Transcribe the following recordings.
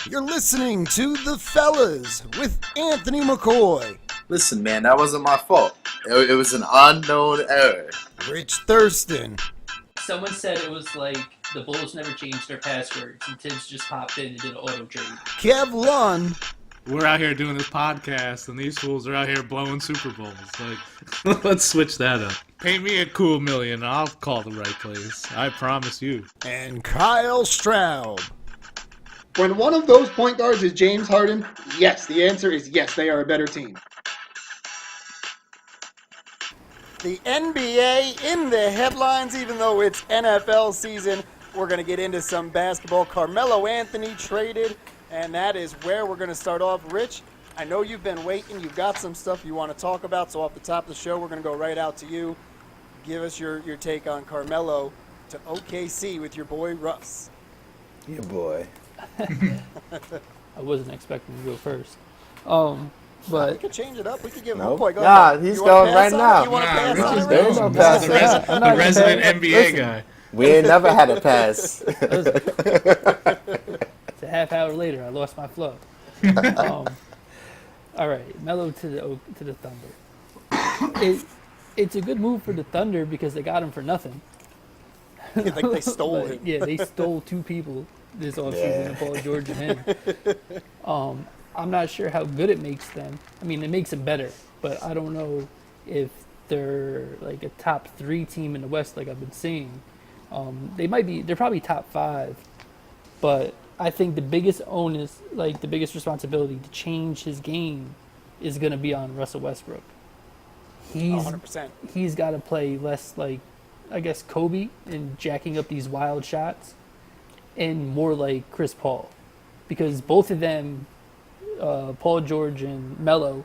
You're listening to The Fellas with Anthony McCoy, Listen, man, that wasn't my fault. It was an unknown error. Rich Thurston, Someone said it was like the Bulls never changed their passwords, and Tibbs just popped in and did an auto trade. Kev Lund, We're out here doing this podcast, and these fools are out here blowing Super Bowls. Like, let's switch that up. Pay me a cool million, and I'll call the right place. I promise you. and Kyle Straub. When one of those point guards is James Harden, yes, the answer is yes, they are a better team. The NBA in the headlines, even though it's NFL season. We're going to get into some basketball. Carmelo Anthony traded, and that is where we're going to start off. Rich, I know you've been waiting. You've got some stuff you want to talk about, so off the top of the show, we're going to go right out to you. Give us your take on Carmelo to OKC with your boy Russ. Yeah, boy. I wasn't expecting to go first. We But could change it up. We could give Nope. McCoy. Go Nah, ahead. he's You wanna going pass right on now. it? You want to Nah, pass Rich on is it? There ain't no going. pass. The resident NBA Listen. guy. We ain't never had a pass. it's a half hour later. I lost my flow. All right, Melo to the Thunder. It's a good move for the Thunder because they got him for nothing. Like they stole But, him. yeah, they stole two people this offseason, Paul George and him. I'm not sure how good it makes them. I mean, it makes them better, but I don't know if they're like a top 3 team in the West like I've been seeing. They're probably top 5, but I think the biggest onus, like the biggest responsibility to change his game is going to be on Russell Westbrook. 100%. He's got to play less like, I guess, Kobe and jacking up these wild shots, and more like Chris Paul, because both of them, Paul George and Melo,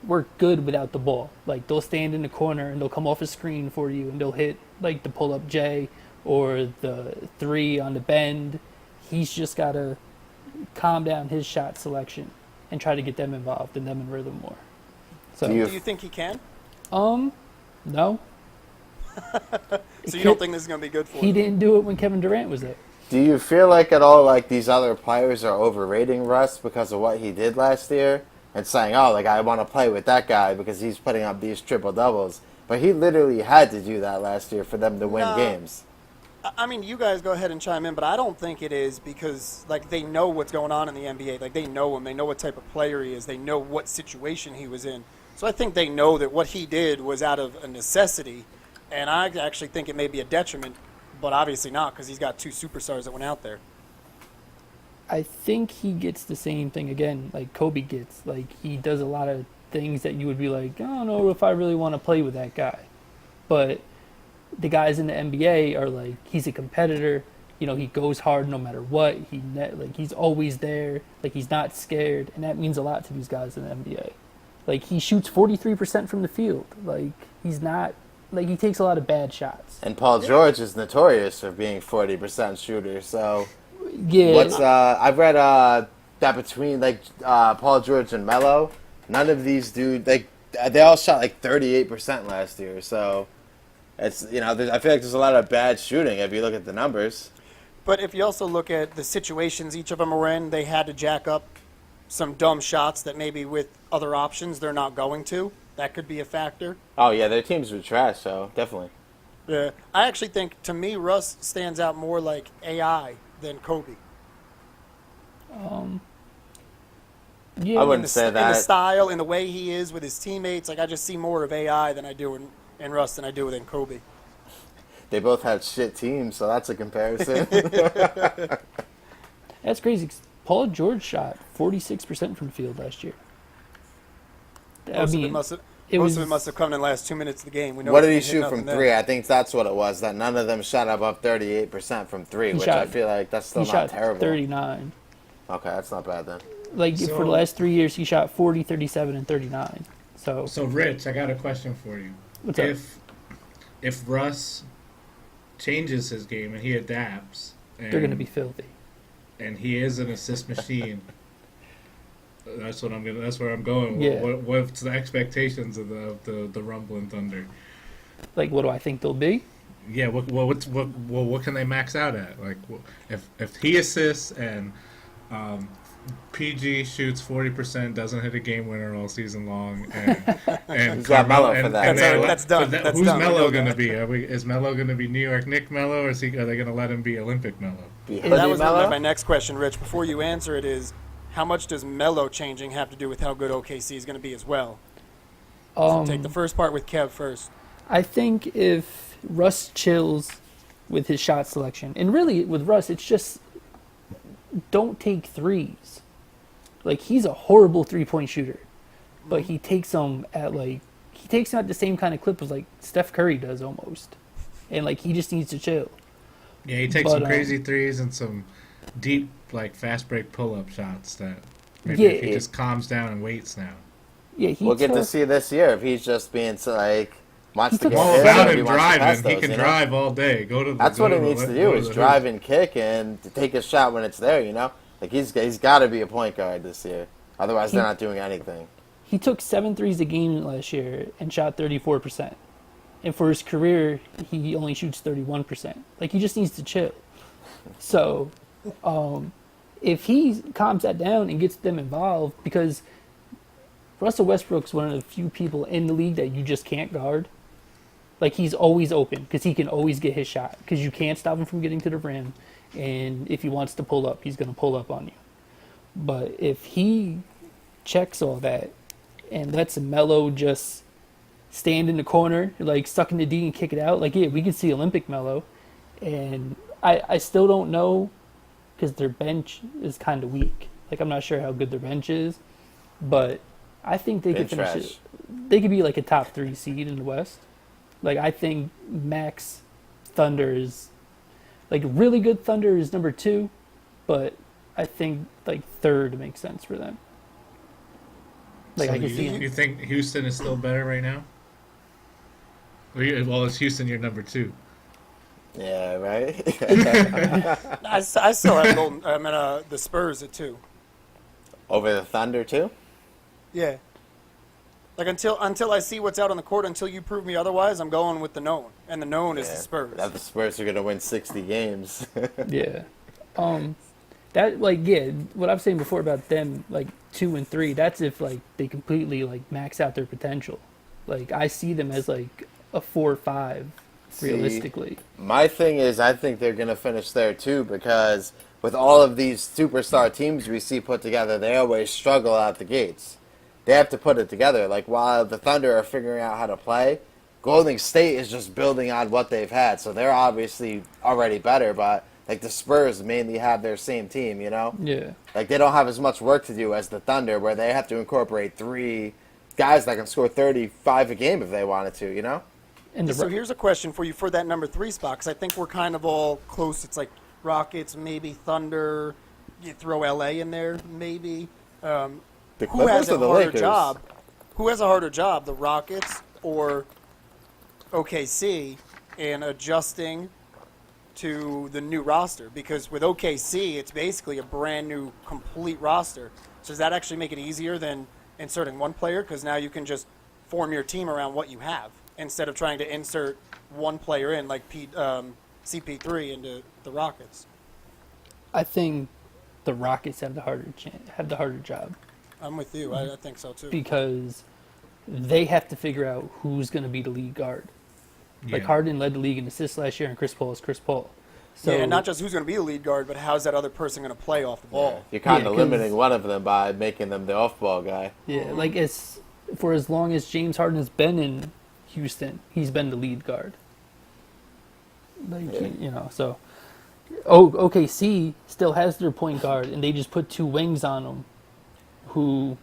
work good without the ball. Like they'll stand in the corner and they'll come off a screen for you and they'll hit like the pull up J or the 3 on the bend. He's just got to calm down his shot selection and try to get them involved and them in rhythm more. So Do Do you think he can? no. So you don't think this is going to be good for He him? didn't do it when Kevin Durant was there. Do you feel like at all like these other players are overrating Russ because of what he did last year and saying, oh, like I want to play with that guy because he's putting up these triple doubles? But he literally had to do that last year for them to win No. games. I mean, you guys go ahead and chime in, but I don't think it is because, like, they know what's going on in the NBA. Like, they know him. They know what type of player he is. They know what situation he was in. So I think they know that what he did was out of a necessity, and I actually think it may be a detriment, but obviously not because he's got 2 superstars that went out there. I think he gets the same thing again, like Kobe gets. Like he does a lot of things that you would be like, I don't know if I really want to play with that guy. But the guys in the NBA are like, he's a competitor. You know, he goes hard no matter what. He's always there. Like he's not scared, and that means a lot to these guys in the NBA. Like he shoots 43% from the field. Like he's not. Like he takes a lot of bad shots. And Paul George is notorious for being 40% shooter. So Yeah. I've read that between like Paul George and Melo, none of these dudes they all shot like 38% last year. So it's I feel like there's a lot of bad shooting if you look at the numbers. But if you also look at the situations each of them were in, they had to jack up some dumb shots that maybe with other options they're not going to. That could be a factor. Oh yeah, their teams were trash. So definitely. Yeah, I actually think, to me, Russ stands out more like AI than Kobe. yeah. I wouldn't say In the that. style, in the way he is with his teammates, like I just see more of AI than I do in Russ than I do in Kobe. They both had shit teams, so that's a comparison. That's crazy. 'Cause Paul George shot 46% from the field last year. Most of it must have come in the last 2 minutes of the game. We know What did he can't hit shoot nothing from then. 3? I think that's what it was. That none of them shot above 38% from 3, which I feel like that's still He not shot terrible. 39. Okay, that's not bad then. Like for the last 3 years, he shot 40, 37, and 39. So So, Rich, I got a question for you. what's up? If Russ changes his game and he adapts, and, They're going to be filthy. and he is an assist machine. That's where I'm going. Yeah. What's the expectations of the Rumbling Thunder? Like, what do I think they'll be? Yeah. What can they max out at? Like, if he assists and PG shoots 40%, doesn't hit a game winner all season long, and He's got Melo for that. That's done. But That's who's done. We Melo know going to that. be? Is Melo going to be New York Knick Melo, or are they going to let him be Olympic Melo? Be That heavy was Melo? my next question, Rich. Before you answer it, is how much does Melo changing have to do with how good OKC is going to be as well? So take the first part with Kev first. I think if Russ chills with his shot selection, and really with Russ, it's just don't take threes. Like, he's a horrible 3-point shooter, but he takes them at the same kind of clip as like Steph Curry does almost, and like he just needs to chill. Yeah, he takes But, some crazy threes and some deep, like, fast break pull-up shots that maybe Yeah, if he it- just calms down and waits now. Yeah, he We'll get to took- see this year if he's just being so, like wants He to took get All hit, about or if he him wants to pass driving. He those, can you know? drive all day. Go to the, That's go what to he the- needs to go do to is the drive hoop. and kick and to take a shot when it's there. You know, like he's got to be a point guard this year. Otherwise, they're not doing anything. He took 7 threes a game last year and shot 34%. And for his career, he only shoots 31%. Like, he just needs to chill. So, if he calms that down and gets them involved, because Russell Westbrook's one of the few people in the league that you just can't guard. Like, he's always open because he can always get his shot because you can't stop him from getting to the rim. And if he wants to pull up, he's going to pull up on you. But if he checks all that and lets Melo just stand in the corner, like stuck in the D and kick it out, like, yeah, we could see Olympic Melo. And I still don't know because their bench is kind of weak. Like, I'm not sure how good their bench is, but I think they could Been finish trash. it. They could be like a top 3 seed in the West. Like, I think Max Thunder is, like, really good Thunder is number 2, but I think, like, 3rd makes sense for them. Like, So I can see you him. think Houston is still better right now? Well, it's Houston your number 2. Yeah, right. I still have the Spurs at 2. Over the Thunder too. Yeah. Like, until I see what's out on the court, until you prove me otherwise, I'm going with the known. And the known is the Spurs. That the Spurs are gonna win 60 games. Yeah. That, like, yeah, what I was saying before about them, like, 2 and 3, that's if, like, they completely, like, max out their potential. Like, I see them as, like, a 4 or 5, realistically. My thing is, I think they're gonna finish there too because with all of these superstar teams we see put together, they always struggle out the gates. They have to put it together. Like, while the Thunder are figuring out how to play, Golden State is just building on what they've had. So they're obviously already better, but like the Spurs mainly have their same team, you know? Yeah. Like, they don't have as much work to do as the Thunder, where they have to incorporate 3 guys that can score 35 a game if they wanted to, you know? And the So here's a question for you for that number 3 spot, because I think we're kind of all close. It's like Rockets, maybe Thunder. You throw LA in there, maybe. The Who has Clippers a or the harder Lakers? job? Who has a harder job, the Rockets or OKC, in adjusting to the new roster? Because with OKC, it's basically a brand new, complete roster. So does that actually make it easier than inserting one player? Because now you can just form your team around what you have instead of trying to insert one player in, like CP3 into the Rockets. I think the Rockets have the harder job I'm with you. I think so too. because they have to figure out who's going to be the lead guard. Like, Yeah. Harden led the league in assists last year, and Chris Paul is Chris Paul. So yeah, and not just who's going to be the lead guard, but how's that other person going to play off the ball? You're kind Yeah, of 'cause- limiting one of them by making them the off-ball guy. yeah, like, it's for as long as James Harden has been in Houston, he's been the lead guard. Like, you know, so OKC still has their point guard, and they just put 2 wings on them who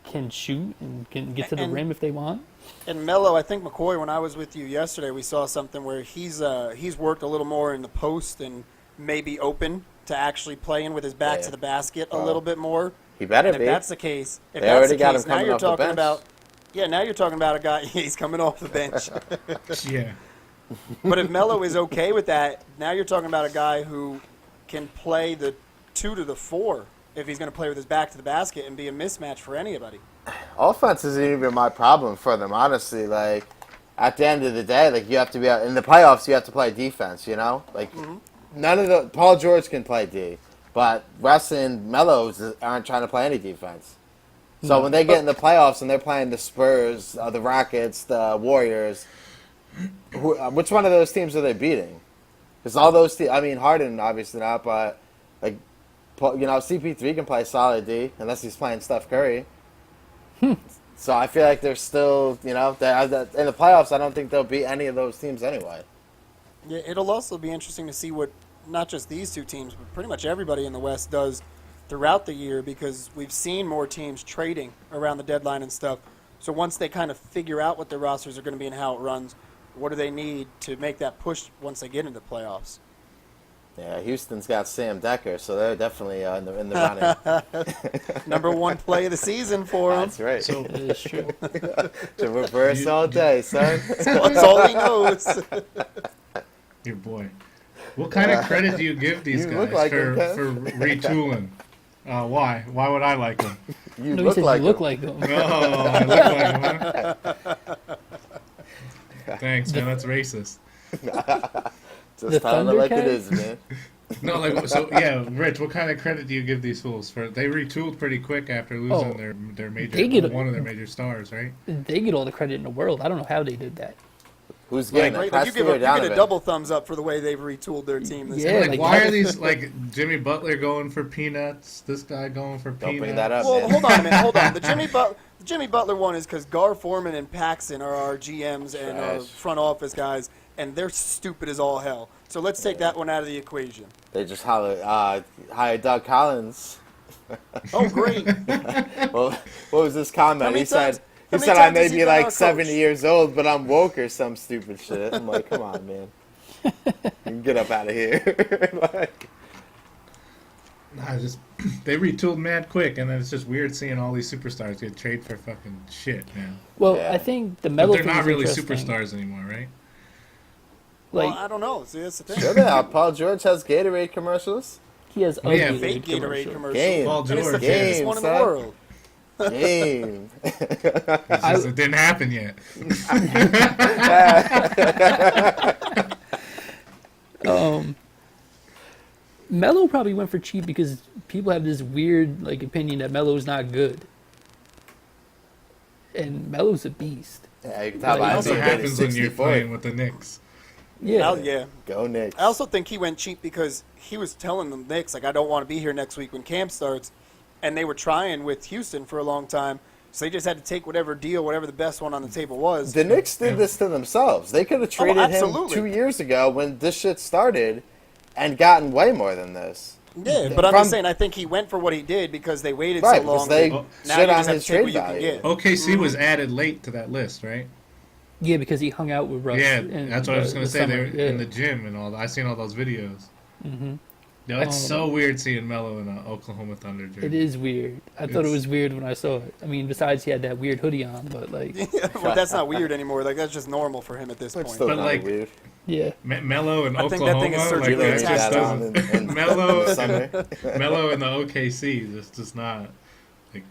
can shoot and can get to the And- rim if they want. And Melo, I think McCoy, when I was with you yesterday, we saw something where he's worked a little more in the post and maybe open to actually playing with his back Yeah. to the basket a little bit more. He better And if be. that's the case, They already got him now coming you're off the talking bench. about now you're talking about a guy he's coming off the bench. Yeah. But if Melo is okay with that, now you're talking about a guy who can play the 2 to the 4 if he's going to play with his back to the basket and be a mismatch for anybody. Offense isn't even my problem for them, honestly. Like, at the end of the day, like, you have to be out in the playoffs. You have to play defense, you know. Like, none of the Paul George can play D. But Russ and Melo aren't trying to play any defense. So when they get in the playoffs and they're playing the Spurs, the Rockets, the Warriors, which one of those teams are they beating? Because all those teams, I mean, Harden obviously not, but like, CP3 can play solid D unless he's playing Steph Curry. So I feel like they're still, in the playoffs. I don't think they'll beat any of those teams anyway. Yeah, it'll also be interesting to see what not just these two teams, but pretty much everybody in the West does throughout the year, because we've seen more teams trading around the deadline and stuff. So once they kind of figure out what their rosters are going to be and how it runs, what do they need to make that push once they get into the playoffs? Yeah, Houston's got Sam Decker, so they're definitely in the running. Number one play of the season for him. That's right. So That is true. To reverse all day, son. That's all he knows. your boy. What kind of credit do you give these You guys look like for him, retooling? Why? Why would I like them? You No, he look said like you look him. like them. Oh, I look like them, huh? Thanks, man. That's racist. Just The telling it like it Thundercats? is, man. No, like so. Yeah, Rich. What kind of credit do you give these fools for? They retooled pretty quick after losing Oh, their major they get- one of their major stars, right? They get all the credit in the world. I don't know how they did that. Who's getting Right, it? like you Presti give or you get a Donovan? double thumbs up for the way they've retooled their team this Yeah, year. Like, like, why how- are these like Jimmy Butler going for peanuts? This guy going for Don't peanuts? bring that up. Well, man. hold on a minute. Hold on. The Jimmy Butler one is because Gar Forman and Paxson are our GMs and our Trash. front office guys, and they're stupid as all hell. So let's take that one out of the equation. They just hired Doug Collins. Oh, great. Well, what was his comment? How many He said, times- how many I times may has he be been our like 70 coach? years old, but I'm woke or some stupid shit. I'm like, come on, man. You can get up out of here. Like, Nah, just they retooled mad quick, and then it's just weird seeing all these superstars get traded for fucking shit, man. Well, Yeah. I think the But Melo they're thing not is really interesting. superstars anymore, right? Well, Like I don't know. See, that's the thing. sure they are. Paul George has Gatorade commercials. he has Well, yeah, ugly Fake Gatorade commercials. commercial. Game. Paul And it's the George, fakest Game, one in the son. world. Game. It's just, it didn't happen yet. Melo probably went for cheap because people have this weird like opinion that Melo's not good, and Melo's a beast. Yeah, you can tell by That's him what being happens when you're 64. playing with the Knicks. Yeah, Yeah. Go Knicks. I also think he went cheap because he was telling the Knicks, like, I don't want to be here next week when camp starts. And they were trying with Houston for a long time. So they just had to take whatever deal, whatever the best one on the table was. The Knicks did this to themselves. They could have traded him absolutely. 2 years ago when this shit started and gotten way more than this. Yeah, but I'm From- just saying, I think he went for what he did because they waited Right, so long. because they now shit you on just have his to take trade what you can value. get. OKC was added late to that list, right? yeah, because he hung out with Russ. Yeah, in that's what I was the gonna say. They summer. were in the gym and all that. I seen all those videos. Mm-hmm. Yo, it's so weird seeing Melo in an Oklahoma Thunder jersey. It is weird. I thought it was weird when I saw it. I mean, besides he had that weird hoodie on, but like, Well, that's not weird anymore. Like, that's just normal for him at this It's point. still But, kind of like, weird. yeah, Melo in I think Oklahoma, that thing is like surgically Really that need attached just that to on doesn't. in Melo- the summer. Melo in the OKC just not like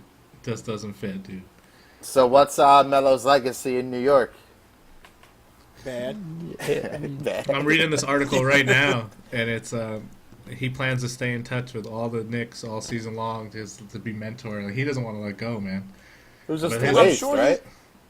just doesn't fit, dude. So what's Melo's legacy in New York? Bad. yeah. I mean, I'm reading this article right now, and it's he plans to stay in touch with all the Knicks all season long just to be mentor. Like, he doesn't want to let go, man. It was just But a I'm waste, sure right?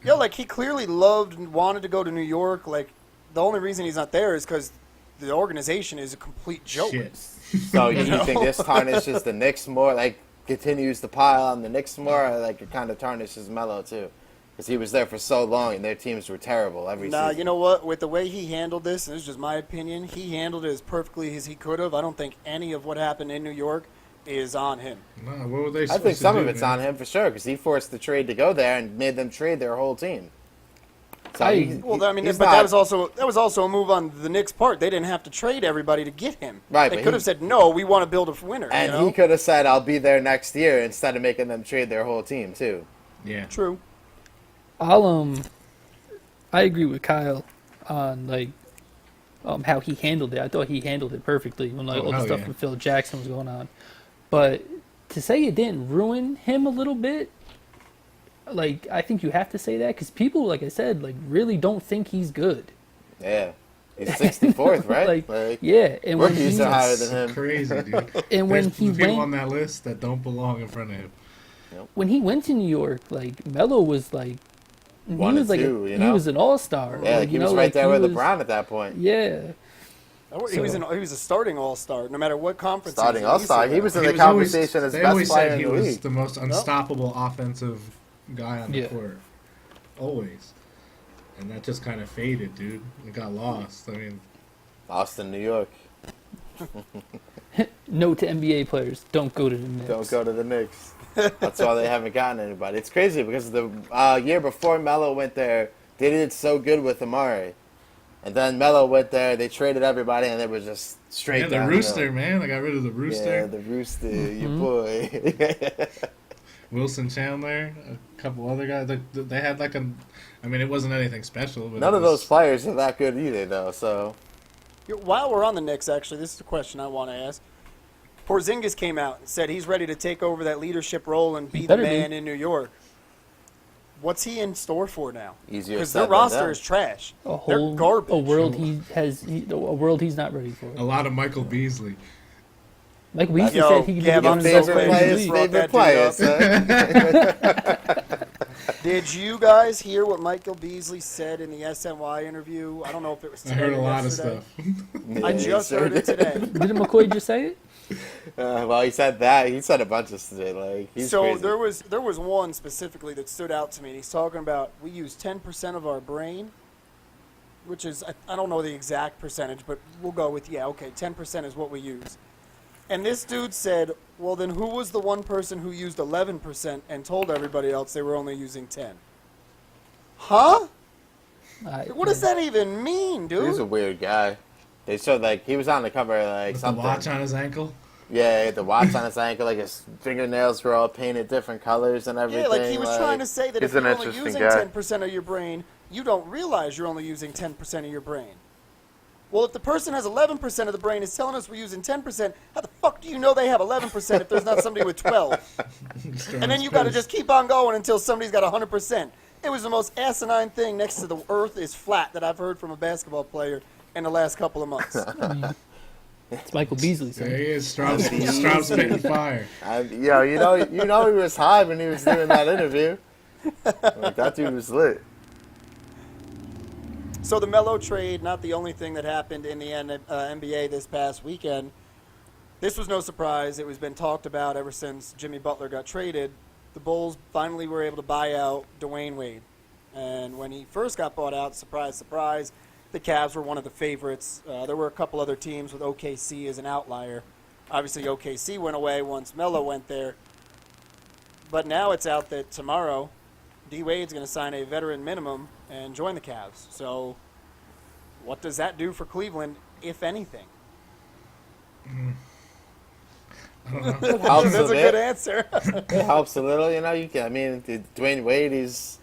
Yeah, like, he clearly loved and wanted to go to New York. Like, the only reason he's not there is because the organization is a complete joke. Shit. So you think this tarnishes the Knicks more, like continues to pile on the Knicks more, or like it kind of tarnishes Melo too? Because he was there for so long and their teams were terrible every Nah, season. you know what? With the way he handled this, and this is just my opinion, he handled it as perfectly as he could have. I don't think any of what happened in New York is on him. Nah, what were they I supposed think to some do, of it's man? on him for sure, because he forced the trade to go there and made them trade their whole team. So Well, I mean, he's but not- that was also a move on the Knicks' part. They didn't have to trade everybody to get him. Right, They but could he- have said, "No, we want to build a winner." and you know? he could have said, "I'll be there next year," instead of making them trade their whole team too. Yeah. True. I agree with Kyle on like how he handled it. I thought he handled it perfectly when like Oh, all the hell stuff yeah. with Phil Jackson was going on. But to say it didn't ruin him a little bit, like I think you have to say that because people, like I said, like really don't think he's good. Yeah, He's 64th, right? Like, yeah, and when rookies he, are higher than him. Crazy, dude. and when There's he people on went that list that don't belong in front of him. when he went to New York, like Melo was like he One was and like two, you he know? was an all-star. Yeah, like, he you was know, right like, there he with was- LeBron at that point. Yeah. He was a starting all-star, no matter what conference. Starting he was in. all-star. He was in He the was always- conversation as they best always player said in he the was league. the most unstoppable offensive guy on the Yeah. court. Always. And that just kind of faded, dude. It got lost. I mean, Austin, New York. Note to NBA players: don't go to the Knicks. Don't go to the Knicks. That's why they haven't gotten anybody. It's crazy because the year before Melo went there, they did so good with Amari. And then Melo went there, they traded everybody, and it was just straight yeah, the downhill. Rooster, man. I got rid of the Rooster. Yeah, the Rooster, your boy. Wilson Chandler, a couple other guys. They had like a. I mean, it wasn't anything special. But None it of was- those players are that good either, though, so... While we're on the Knicks, actually, this is a question I want to ask. Porzingis came out and said he's ready to take over that leadership role and be the better be. man in New York. What's he in store for now? Easier Because said their than roster done. is trash. A They're whole garbage. a world a world he's not ready for. A lot of Michael Beasley. Like we used to Yo, say, he could be Gav, one I'm of the so best glad players you in the brought favorite that dude players, huh? Did you guys hear what Michael Beasley said in the SNY interview? I don't know if it was I today heard a or lot of yesterday. stuff. I Yeah, just sure heard it did. today. Didn't McCoy just say it? Well, he said that. He said a bunch of shit. Like, he's So crazy. there was one specifically that stood out to me. And he's talking about we use 10% of our brain, which is I don't know the exact percentage, but we'll go with 10% is what we use. And this dude said, well, then who was the one person who used 11% and told everybody else they were only using 10? Huh? What does that even mean, dude? He's a weird guy. They showed, like, he was on the cover, like, With the something. watch on his ankle. Yeah, he had the watch on his ankle, like, his fingernails were all painted different colors and everything. Yeah, like he was trying to say that if he's an you're only interesting using guy. 10% of your brain, you don't realize you're only using 10% of your brain. Well, if the person has 11% of the brain is telling us we're using 10%, how the fuck do you know they have 11% if there's not somebody with 12? And then you got to just keep on going until somebody's got 100%. It was the most asinine thing next to the earth is flat that I've heard from a basketball player in the last couple of months. It's Michael Beasley. There So. he is, Straub spitting fire. You know he was high when he was doing that interview. Like, that dude was lit. So the Melo trade, not the only thing that happened in the NBA this past weekend. This was no surprise. It was been talked about ever since Jimmy Butler got traded. The Bulls finally were able to buy out Dwayne Wade. And when he first got bought out, surprise, surprise, the Cavs were one of the favorites. There were a couple other teams with OKC as an outlier. Obviously, OKC went away once Melo went there. But now it's out that tomorrow, D. Wade's going to sign a veteran minimum and join the Cavs. So what does that do for Cleveland, if anything? It helps That's a bit. good answer. It helps a little, you know. Dwayne Wade, he's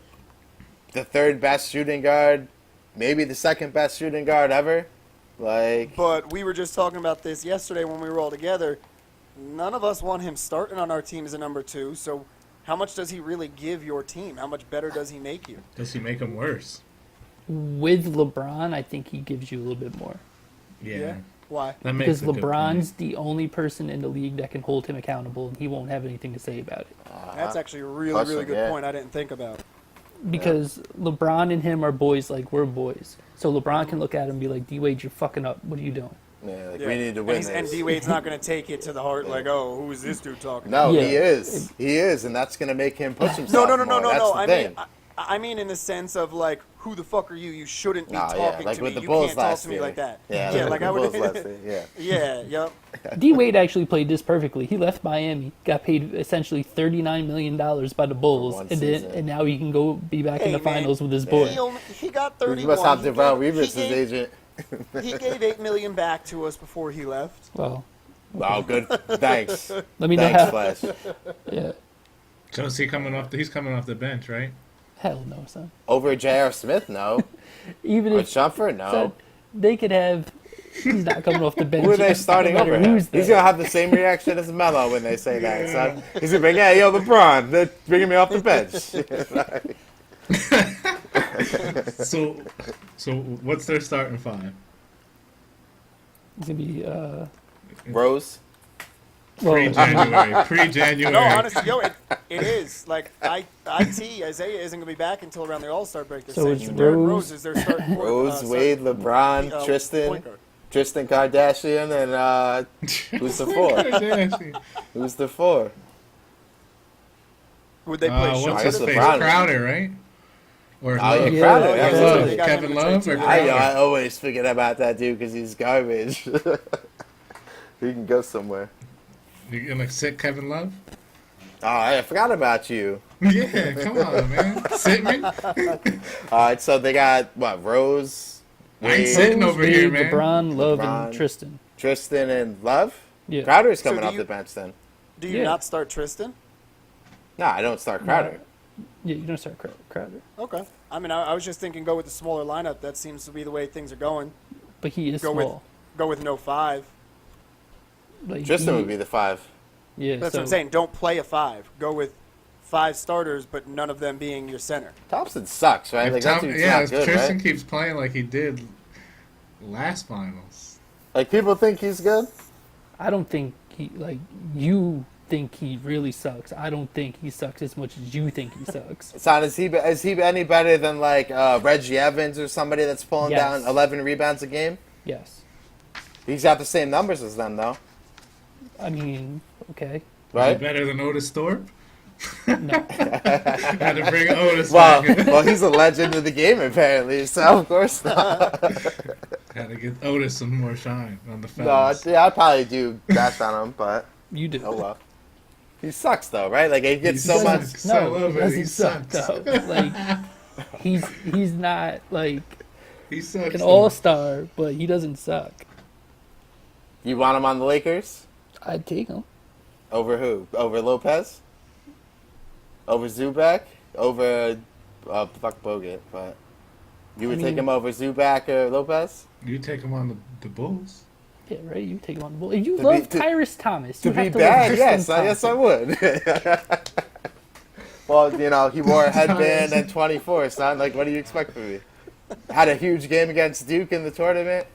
the third best shooting guard, maybe the second best shooting guard ever. Like, But we were just talking about this yesterday when we were all together. None of us want him starting on our team as a number 2. So how much does he really give your team? How much better does he make you? Does he make him worse? With LeBron, I think he gives you a little bit more. Yeah. Why? That makes Because a good LeBron's point. the only person in the league that can hold him accountable, and he won't have anything to say about it. That's actually a really, Question, really good yeah. point I didn't think about. Because LeBron and him are boys like we're boys. So LeBron can look at him and be like, D-Wade, you're fucking up. What are you doing? yeah, like Yeah. we need to win And this. D-Wade's not going to take it to the heart like, oh, who is this dude talking No, Yeah. he is. He is, and that's gonna make him push himself. No. more. That's the I thing. mean, I mean in the sense of like, who the fuck are you? You shouldn't be Nah, talking like to with me. the You Bulls can't talk last to me year. like that. Yeah, like the I would. Bulls last year, yeah. Yeah, yep. D-Wade actually played this perfectly. He left Miami, got paid essentially $39 million by the Bulls, one and season. now he can go be back in Hey, the man, finals with his boy. He got He 31. must have He Deval gave- Reeves he as gave- agent. He gave $8 million back to us before he left. Well, Wow, good. Thanks. let me know Thanks, how. Flash. Yeah, So is he coming off? He's coming off the bench, right? hell no, son. Over J.R. Smith, no. Even Or if Shumpert, no. son, they could have, he's not coming off the bench. Who are they starting no matter over him? who's He's there. gonna have the same reaction as Melo when they say that. Son. He's gonna be like, "Yeah, yo, LeBron, they're bringing me off the bench." So what's their starting five? He's gonna be Rose. well, Pre-January. Pre-January. No, honestly, it is. Like, IT, Isaiah isn't going to be back until around the All-Star break. They're So saying it's Derrick Rose- is their start. Rose, Wade, LeBron, Tristan, point guard. Tristan Kardashian, and who's the four? Who's the four? Would they play What's I his guess face? LeBron. Crowder, right? Or Oh, yeah, Love? Yeah, Crowder. yeah, Yeah, Love. They got him Kevin in Love the or team. I Crowder? always forget about that dude because he's garbage. He can go somewhere. You gonna sit Kevin Love? Oh, I forgot about you. Yeah, come on, man. Sit me? All right, so they got what? Rose, I ain't Wade, sitting Rose, over here, Wade, man. LeBron, Love, LeBron. and Tristan. Tristan, and Love. Yeah. Crowder's So coming do off you- the bench then. Do you Yeah. not start Tristan? No, I don't start Crowder. Yeah, you don't start Crowder, Okay. I mean, I was just thinking go with the smaller lineup. That seems to be the way things are going. but he is Go with small. go with no 5. Like, Tristan he- would be the 5. Yeah, That's so, what I'm saying. Don't play a 5. Go with 5 starters, but none of them being your center. Thompson sucks, right? If Like that Tom- dude's yeah, not if good, Tristan right? keeps playing like he did last finals. Like people think he's good. I don't think he you think he really sucks. I don't think he sucks as much as you think he sucks. Son, is he any better than like Reggie Evans or somebody that's pulling Yes. down 11 rebounds a game? Yes, He's got the same numbers as them, though, I mean, okay, Is he right? better than Otis Thorpe? no, Had to bring Otis Well, back. well, he's a legend of the game apparently, so of course not. Had to get Otis some more shine on the No, fellas. yeah, I'd probably do best on him, but you do. oh well. He sucks though, right? Like he gets He so much. sucks. No, I love he it. doesn't He suck sucks. though. Like he's not like He sucks. an though. all-star, but he doesn't suck. You want him on the Lakers I'd take him. over who? Over Lopez? Over Zubac? Over fuck Bogut, but you would I take mean- him over Zubac or Lopez? You take him on the Bulls. Yeah, right. You take him on the ball. If you To love be- to- Tyrese Thomas, To you be have to bad, love yes, Tristan yes, I Thompson. would. Well, you know, he wore a headband and 24, son. Like, what do you expect from me? Had a huge game against Duke in the tournament.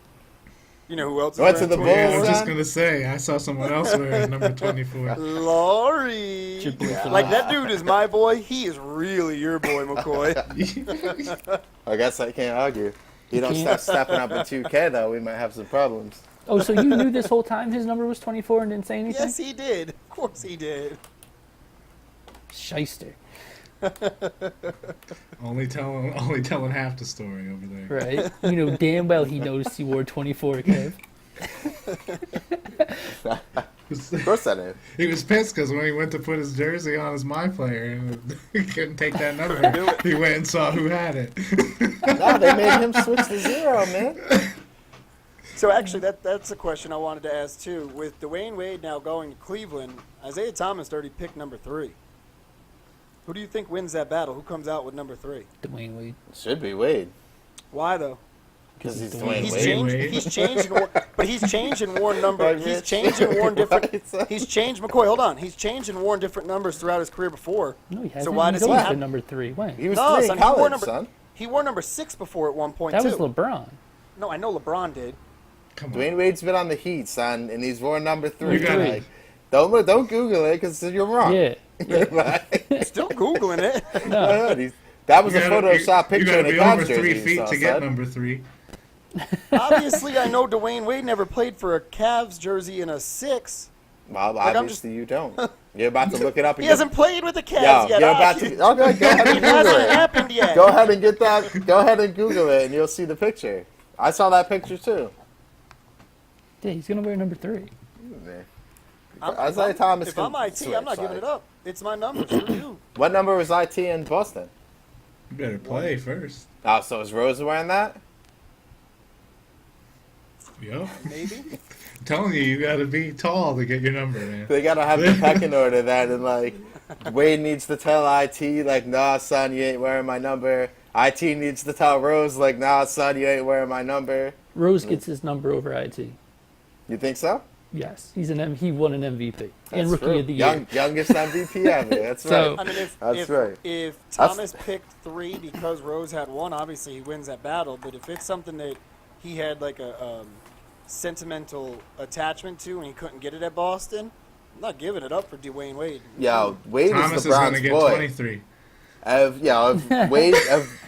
You know who else is Went to wearing the 24? Yeah, I Bulls, was just son. gonna say I saw someone else wearing number 24. Laurie. Your boy for Like, life. that dude is my boy. He is really your boy, McCoy. I guess I can't argue. You don't can't. start stepping up in 2K, though, we might have some problems. Oh, so you knew this whole time his number was 24 and didn't say anything? Yes, he did. Of course he did. Shyster. only telling half the story over there. Right? You know damn well he noticed he wore 24, Kev. Of course I did. He was pissed because when he went to put his jersey on as my player and he couldn't take that number, he went and saw who had it. No, they made him switch to 0, man. So actually, that's a question I wanted to ask too. With Dwayne Wade now going to Cleveland, Isaiah Thomas already picked number 3. Who do you think wins that battle? Who comes out with number 3? Dwayne Wade. Should be Wade. Why though? Because he's Dwayne Dwayne He's Wade. changed. Wade. He's changed. And worn, but he's changed and worn number. Right, He's Mitch? changed and worn different. Right, son. He's changed. McCoy, hold on. He's changed and worn different numbers throughout his career before. No, he hasn't. So why He's does he always have? been number 3. When? He was No, 3 son, in he wore college, number- son. He wore number 6 before at one point That too. was LeBron. No, I know LeBron did. Come on. Dwayne Wade's been on the Heat, son, and he's worn number 3. You gotta- Like, don't Google it, because you're wrong. Yeah. Still googling it. No. That was a You gotta- Photoshop you picture gotta in a be over Cavs 3 jersey, feet so, to get son. number 3. Obviously, I know Dwayne Wade never played for a Cavs jersey in a 6. Well, I'm obviously you don't. You're about to look it up. He And hasn't played with the Cavs Yo, yet. you're about to. Okay, go ahead and It Google hasn't it. happened yet. Go ahead and get that. Go ahead and Google it, and you'll see the picture. I saw that picture too. Yeah, he's gonna wear number 3. Isaiah Thomas. If I'm can IT, I'm not switch, giving it like. up. It's my number. Screw you. What number was IT in Boston? You better play first. Oh, so is Rose wearing that? Yo, Maybe. I'm telling you, you gotta be tall to get your number, man. They gotta have the pecking order then, and like Wade needs to tell IT like, nah, son, you ain't wearing my number. IT needs to tell Rose like, nah, son, you ain't wearing my number. Rose gets his number over IT. You think so? Yes, he won an MVP and That's Rookie true. of the Year. Youngest MVP ever. That's So- right. I mean, That's right. if Thomas picked 3 because Rose had 1, obviously he wins that battle. But if it's something that he had like a sentimental attachment to, and he couldn't get it at Boston. I'm not giving it up for Dwayne Wade. Yo, Wade Thomas is is going LeBron's to get boy. 23. If Wade,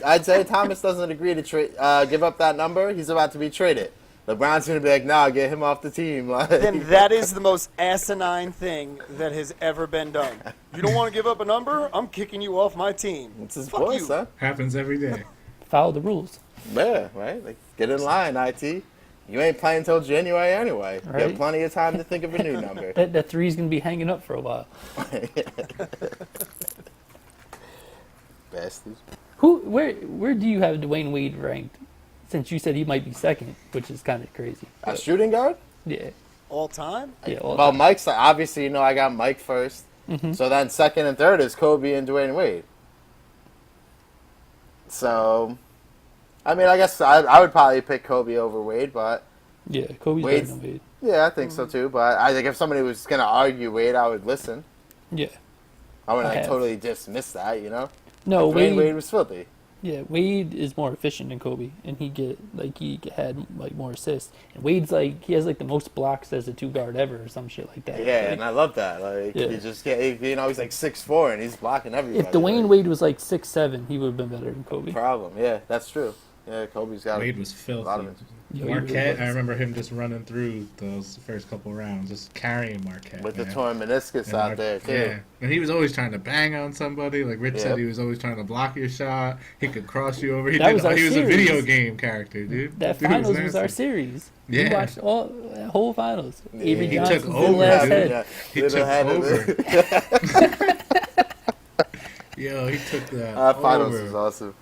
I'd say Thomas doesn't agree to give up that number, he's about to be traded. LeBron's going to be like, nah, get him off the team. Like, Then that is the most asinine thing that has ever been done. You don't want to give up a number? I'm kicking you off my team. it's his Fuck boy, you. son. Happens every day. Follow the rules. Yeah, right? Like, get in line, IT. You ain't playing until January anyway. You Right. have plenty of time to think of a new number. That three's gonna be hanging up for a while. Bastards. Where do you have Dwayne Wade ranked? Since you said he might be second, which is kind of crazy. A shooting guard? Yeah, All time? yeah. All Well, time. Mike's obviously, I got Mike 1st. So then second and third is Kobe and Dwayne Wade. So, I mean, I guess I would probably pick Kobe over Wade, but Yeah, Kobe's Wade's- better than Wade. yeah, I think so too. But I think if somebody was going to argue Wade, I would listen. Yeah. I wouldn't I have. totally dismiss that, No, Dwayne Wade. Wade was filthy. Yeah, Wade is more efficient than Kobe, and he had more assists. And Wade's he has the most blocks as a 2 guard ever, or some shit like that. Yeah, Like, and I love that. Like, Yeah. you just get, he's like 6'4", and he's blocking everybody. if Dwayne like, Wade was 6'7", he would have been better than Kobe. problem, yeah, that's true. Yeah, Kobe's got Wade was a lot filthy. of it. Yo, he really Marquette, I was. remember him just running through those first couple rounds, just carrying Marquette. With man. the torn meniscus And out there too. Yeah, and he was always trying to bang on somebody. Like Rich Yep. said, he was always trying to block your shot. He could cross you over. He That was our he was a series. video game character, dude. That Dude finals was our nasty. series. We Yeah. watched that whole finals. Avery he Johnson's took little over, ass dude. head. Yeah, He little took head of over. it. Yo, he took that Finals over. was awesome.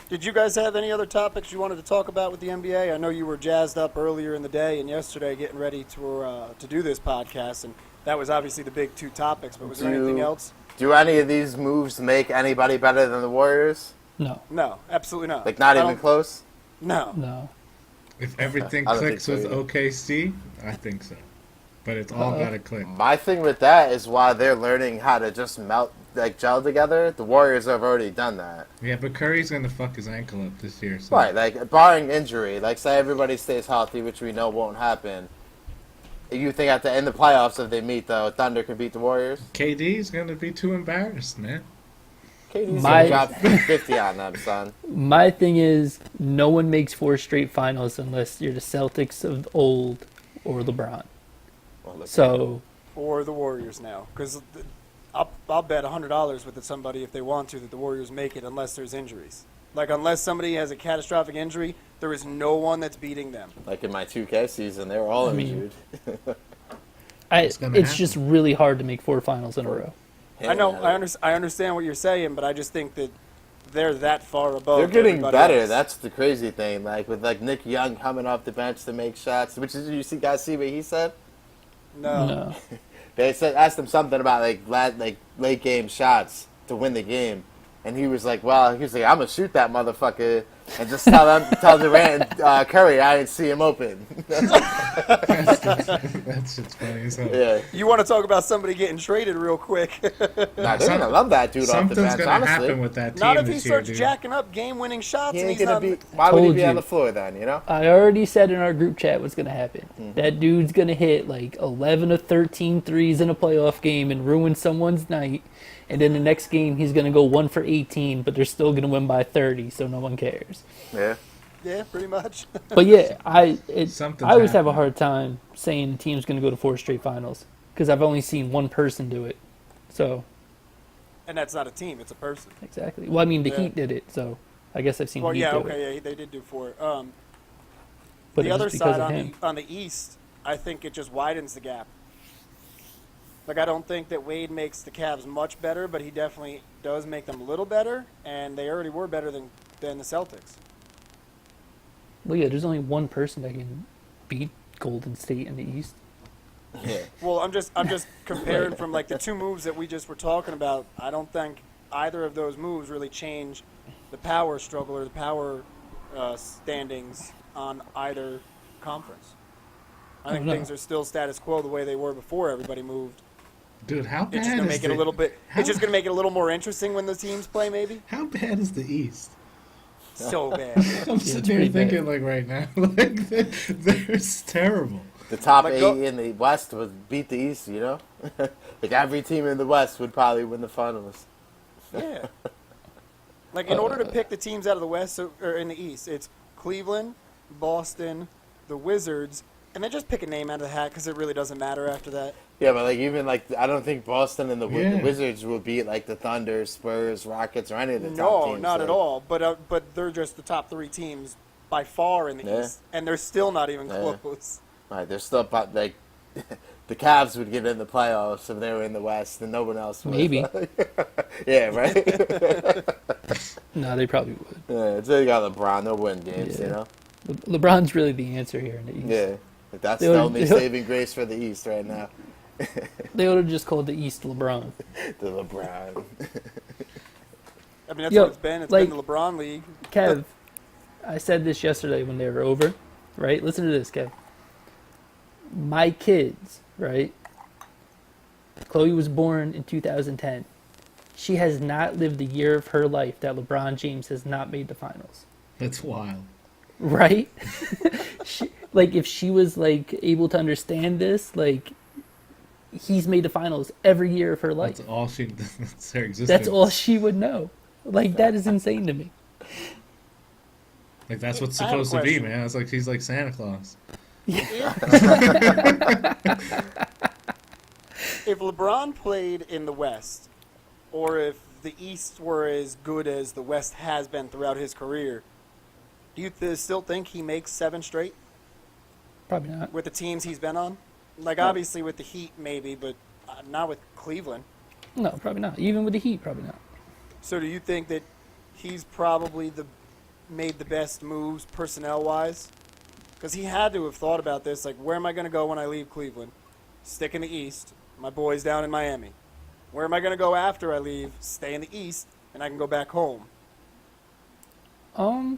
Did you guys have any other topics you wanted to talk about with the NBA? I know you were jazzed up earlier in the day and yesterday getting ready to do this podcast, and that was obviously the big two topics. But was there anything else? Do any of these moves make anybody better than the Warriors? No, No, absolutely not. Like, not I even don't- close? No. no. If everything I don't clicks think so with either. OKC, I think so. But it's all gotta click. My thing with that is why they're learning how to just gel together. The Warriors have already done that. Yeah, but Curry's gonna fuck his ankle up this year. So. Right, like, barring injury, like, say everybody stays healthy, which we know won't happen. You think at the end of the playoffs, if they meet, the Thunder can beat the Warriors? KD's gonna be too embarrassed, man. KD's My- gonna drop 50 on them, son. My thing is, no one makes 4 straight finals unless you're the Celtics of old or LeBron. Well, look, So, Or the Warriors now, because I'll bet $100 with somebody if they want to that the Warriors make it unless there's injuries. Like, unless somebody has a catastrophic injury, there is no one that's beating them. like in my 2K season, they were all I mean, injured. it's gonna happen. just really hard to make 4 finals in a row. I know, I understand what you're saying, but I just think that they're that far above. They're getting everybody better. else. That's the crazy thing. Like with Nick Young coming off the bench to make shots, which is you guys see what he said? No. They asked him something about late game shots to win the game, and he was like, "Well, he was like, I'm gonna shoot that motherfucker and just tell Durant and Curry I didn't see him open." That's just funny as hell. Yeah, You want to talk about somebody getting traded real quick? nah, they're gonna love that dude off the Something's bench. gonna Honestly, happen with that team Not if he this year, starts dude. jacking up game-winning shots he and ain't he's gonna not. be. Why would he Told be on you. the floor then? You know? I already said in our group chat what's going to happen. That dude's going to hit 11 of 13 threes in a playoff game and ruin someone's night. And then the next game, he's going to go 1 for 18, but they're still going to win by 30, so no one cares. Yeah. Yeah, pretty much. But yeah, I Something's always have a happening. hard time saying the team's going to go to 4 straight finals because I've only seen one person do it. So, And that's not a team; it's a person. exactly. Well, I mean, the Yeah. Heat did it, so I guess I've seen Well, Heat yeah, do okay, it. yeah, they did do 4. But The it other was because side of on him. on the East, I think it just widens the gap. Like, I don't think that Wade makes the Cavs much better, but he definitely does make them a little better, and they already were better than the Celtics. Well, yeah, there's only one person that can beat Golden State in the East. Yeah. Well, I'm just comparing from the 2 moves that we just were talking about. I don't think either of those moves really change the power struggle or the power standings on either conference. I think no. things are still status quo the way they were before everybody moved. Dude, how bad It's just gonna is make it the, a little bit. how- It's just gonna make it a little more interesting when the teams play, maybe. How bad is the East? So bad. I'm sitting here pretty bad. thinking like right now, like they're terrible. The top Like, 8 go- in the West would beat the East, you know? Like every team in the West would probably win the finals. Yeah. Like in order to pick the teams out of the West or in the East, it's Cleveland, Boston, the Wizards, and then just pick a name out of the hat because it really doesn't matter after that. Yeah, but like even like I don't think Boston and the Yeah. Wizards will beat like the Thunder, Spurs, Rockets, or any of the top No, teams. not at like- all. But they're just the top 3 teams by far in the Yeah. East, and they're still not even Yeah. close. Right, they're still like the Cavs would get in the playoffs if they were in the West, and no one else would. Maybe. Yeah, right. No, they probably would. Yeah, until you got LeBron, they'll win games, Yeah. you know. LeBron's really the answer here in the East. Yeah, like, that's They the would- only saving grace for the East right now. They would have just called the East LeBron. The LeBron. I mean, that's Yo, what it's been. It's like- been the LeBron league. Kev, I said this yesterday when they were over, right? Listen to this, Kev. My kids, right? Chloe was born in 2010. She has not lived a year of her life that LeBron James has not made the finals. That's wild. Right? Like, if she was, like, able to understand this, like, he's made the finals every year of her life. That's all she. That's her existence. That's all she would know. Like, that is insane to me. Like that's what's I have a supposed to be, question. man. It's like she's like Santa Claus. If LeBron played in the West, or if the East were as good as the West has been throughout his career, do you still think he makes 7 straight Probably not. with the teams he's been on? Like, obviously with the Heat, maybe, but not with Cleveland. No, probably not. Even with the Heat, probably not. So do you think that he's probably made the best moves personnel-wise? Because he had to have thought about this, like, where am I going to go when I leave Cleveland? Stick in the East. My boys down in Miami. Where am I going to go after I leave? Stay in the East, and I can go back home. I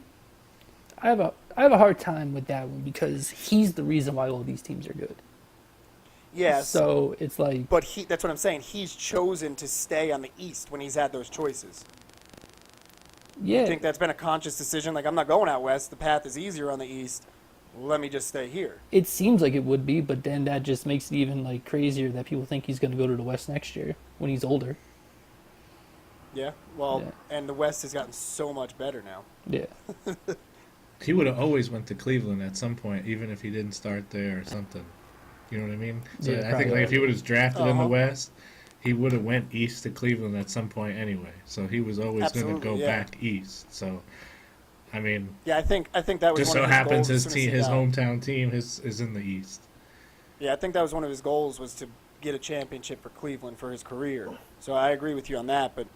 have a hard time with that one because he's the reason why all these teams are good. Yes. So it's like, But that's what I'm saying. He's chosen to stay on the East when he's had those choices. yeah, I think that's been a conscious decision. Like, I'm not going out West. The path is easier on the East. Let me just stay here. it seems like it would be, but then that just makes it even like crazier that people think he's going to go to the West next year when he's older. Yeah. Well, Yeah. and the West has gotten so much better now. Yeah, He would have always went to Cleveland at some point, even if he didn't start there or something. You know what I mean? So Yeah, I think probably. like if he would have drafted in the Uh-huh. West, he would have went east to Cleveland at some point anyway. So he was always going to Absolutely, go yeah. back east. So, I mean, Yeah, I think that was just one so of his happens goals his as soon as team, he his got- hometown team, is in the east. Yeah, I think that was one of his goals was to get a championship for Cleveland for his career. So I agree with you on that, but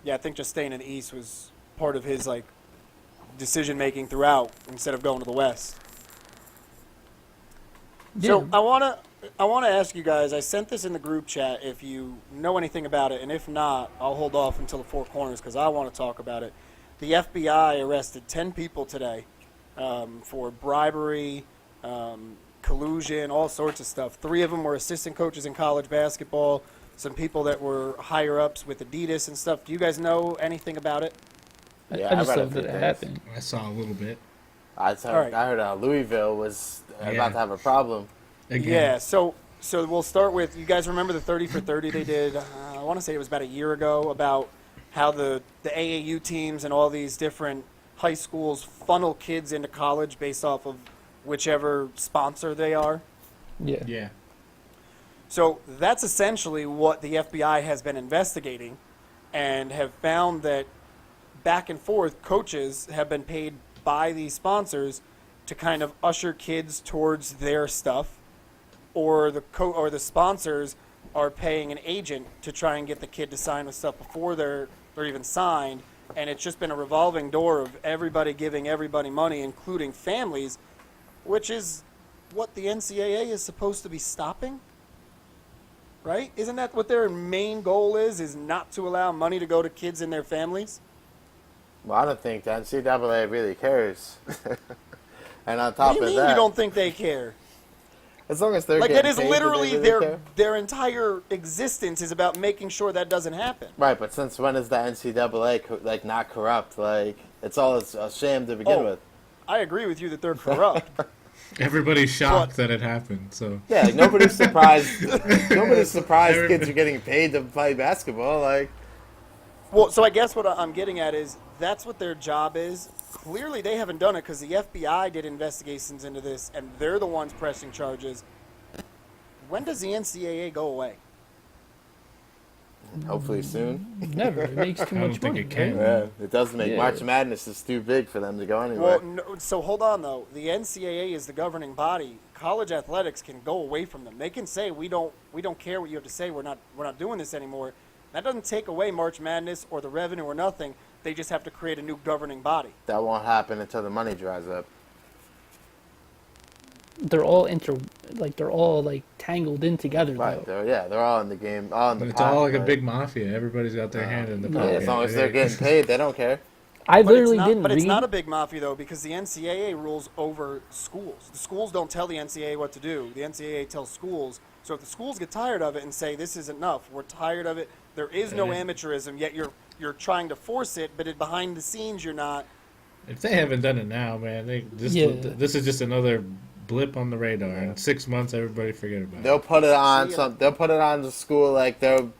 yeah, I think just staying in the East was part of his like decision making throughout instead of going to the West. So Yeah. I wanna ask you guys. I sent this in the group chat. If you know anything about it, and if not, I'll hold off until the Four Corners because I want to talk about it. The FBI arrested 10 people today for bribery, collusion, all sorts of stuff. 3 of them were assistant coaches in college basketball. Some people that were higher ups with Adidas and stuff. Do you guys know anything about it? Yeah, I just I read a love few that it things. happened. I saw a little bit. I right. heard Louisville was Yeah. about to have a problem. Again, Yeah, so we'll start with, you guys remember the 30 for 30 they did, I want to say it was about a year ago, about how the AAU teams and all these different high schools funnel kids into college based off of whichever sponsor they are. Yeah. Yeah. So that's essentially what the FBI has been investigating and have found that back and forth coaches have been paid by these sponsors to kind of usher kids towards their stuff, or the sponsors are paying an agent to try and get the kid to sign with stuff before they're even signed, and it's just been a revolving door of everybody giving everybody money, including families, which is what the NCAA is supposed to be stopping. Right? Isn't that what their main goal is not to allow money to go to kids and their families? Well, I don't think the NCAA really cares. And on What top do you of mean that, you don't think they care? As long as they're Like getting that is paid, do they literally really care? their entire existence is about making sure that doesn't happen. Right, but since when is the NCAA like not corrupt? Like it's all a sham to begin Oh. with. I agree with you that they're corrupt. Everybody's shocked that it happened. So Yeah, like, nobody's surprised. Nobody's surprised kids are getting paid to play basketball. Like, Well, so I guess what I'm getting at is that's what their job is. Clearly, they haven't done it because the FBI did investigations into this, and they're the ones pressing charges. When does the NCAA go away? hopefully soon. Never. It makes too I don't much think money. it can. right? Yeah, it does make Yeah. March Madness is too big for them to go anywhere. Well, no, so hold on though. The NCAA is the governing body. College athletics can go away from them. They can say we don't care what you have to say. We're not doing this anymore. That doesn't take away March Madness or the revenue or nothing. They just have to create a new governing body. That won't happen until the money dries up. They're all they're all like tangled in together Right? though. They're all in the game, all in the It's pot, all like a right? big mafia. Everybody's got their hand in the Yeah, pocket. As long as they're getting paid, they don't care. I But literally it's not, didn't but read. it's not a big mafia though because the NCAA rules over schools. The schools don't tell the NCAA what to do. The NCAA tells schools. So if the schools get tired of it and say this is enough, we're tired of it. There is no amateurism. Yet you're trying to force it, but behind the scenes you're not. If they haven't done it now, man, this is just another blip on the radar. In 6 months, everybody forget about it. They'll put it on See, They'll put it on the school, like they'll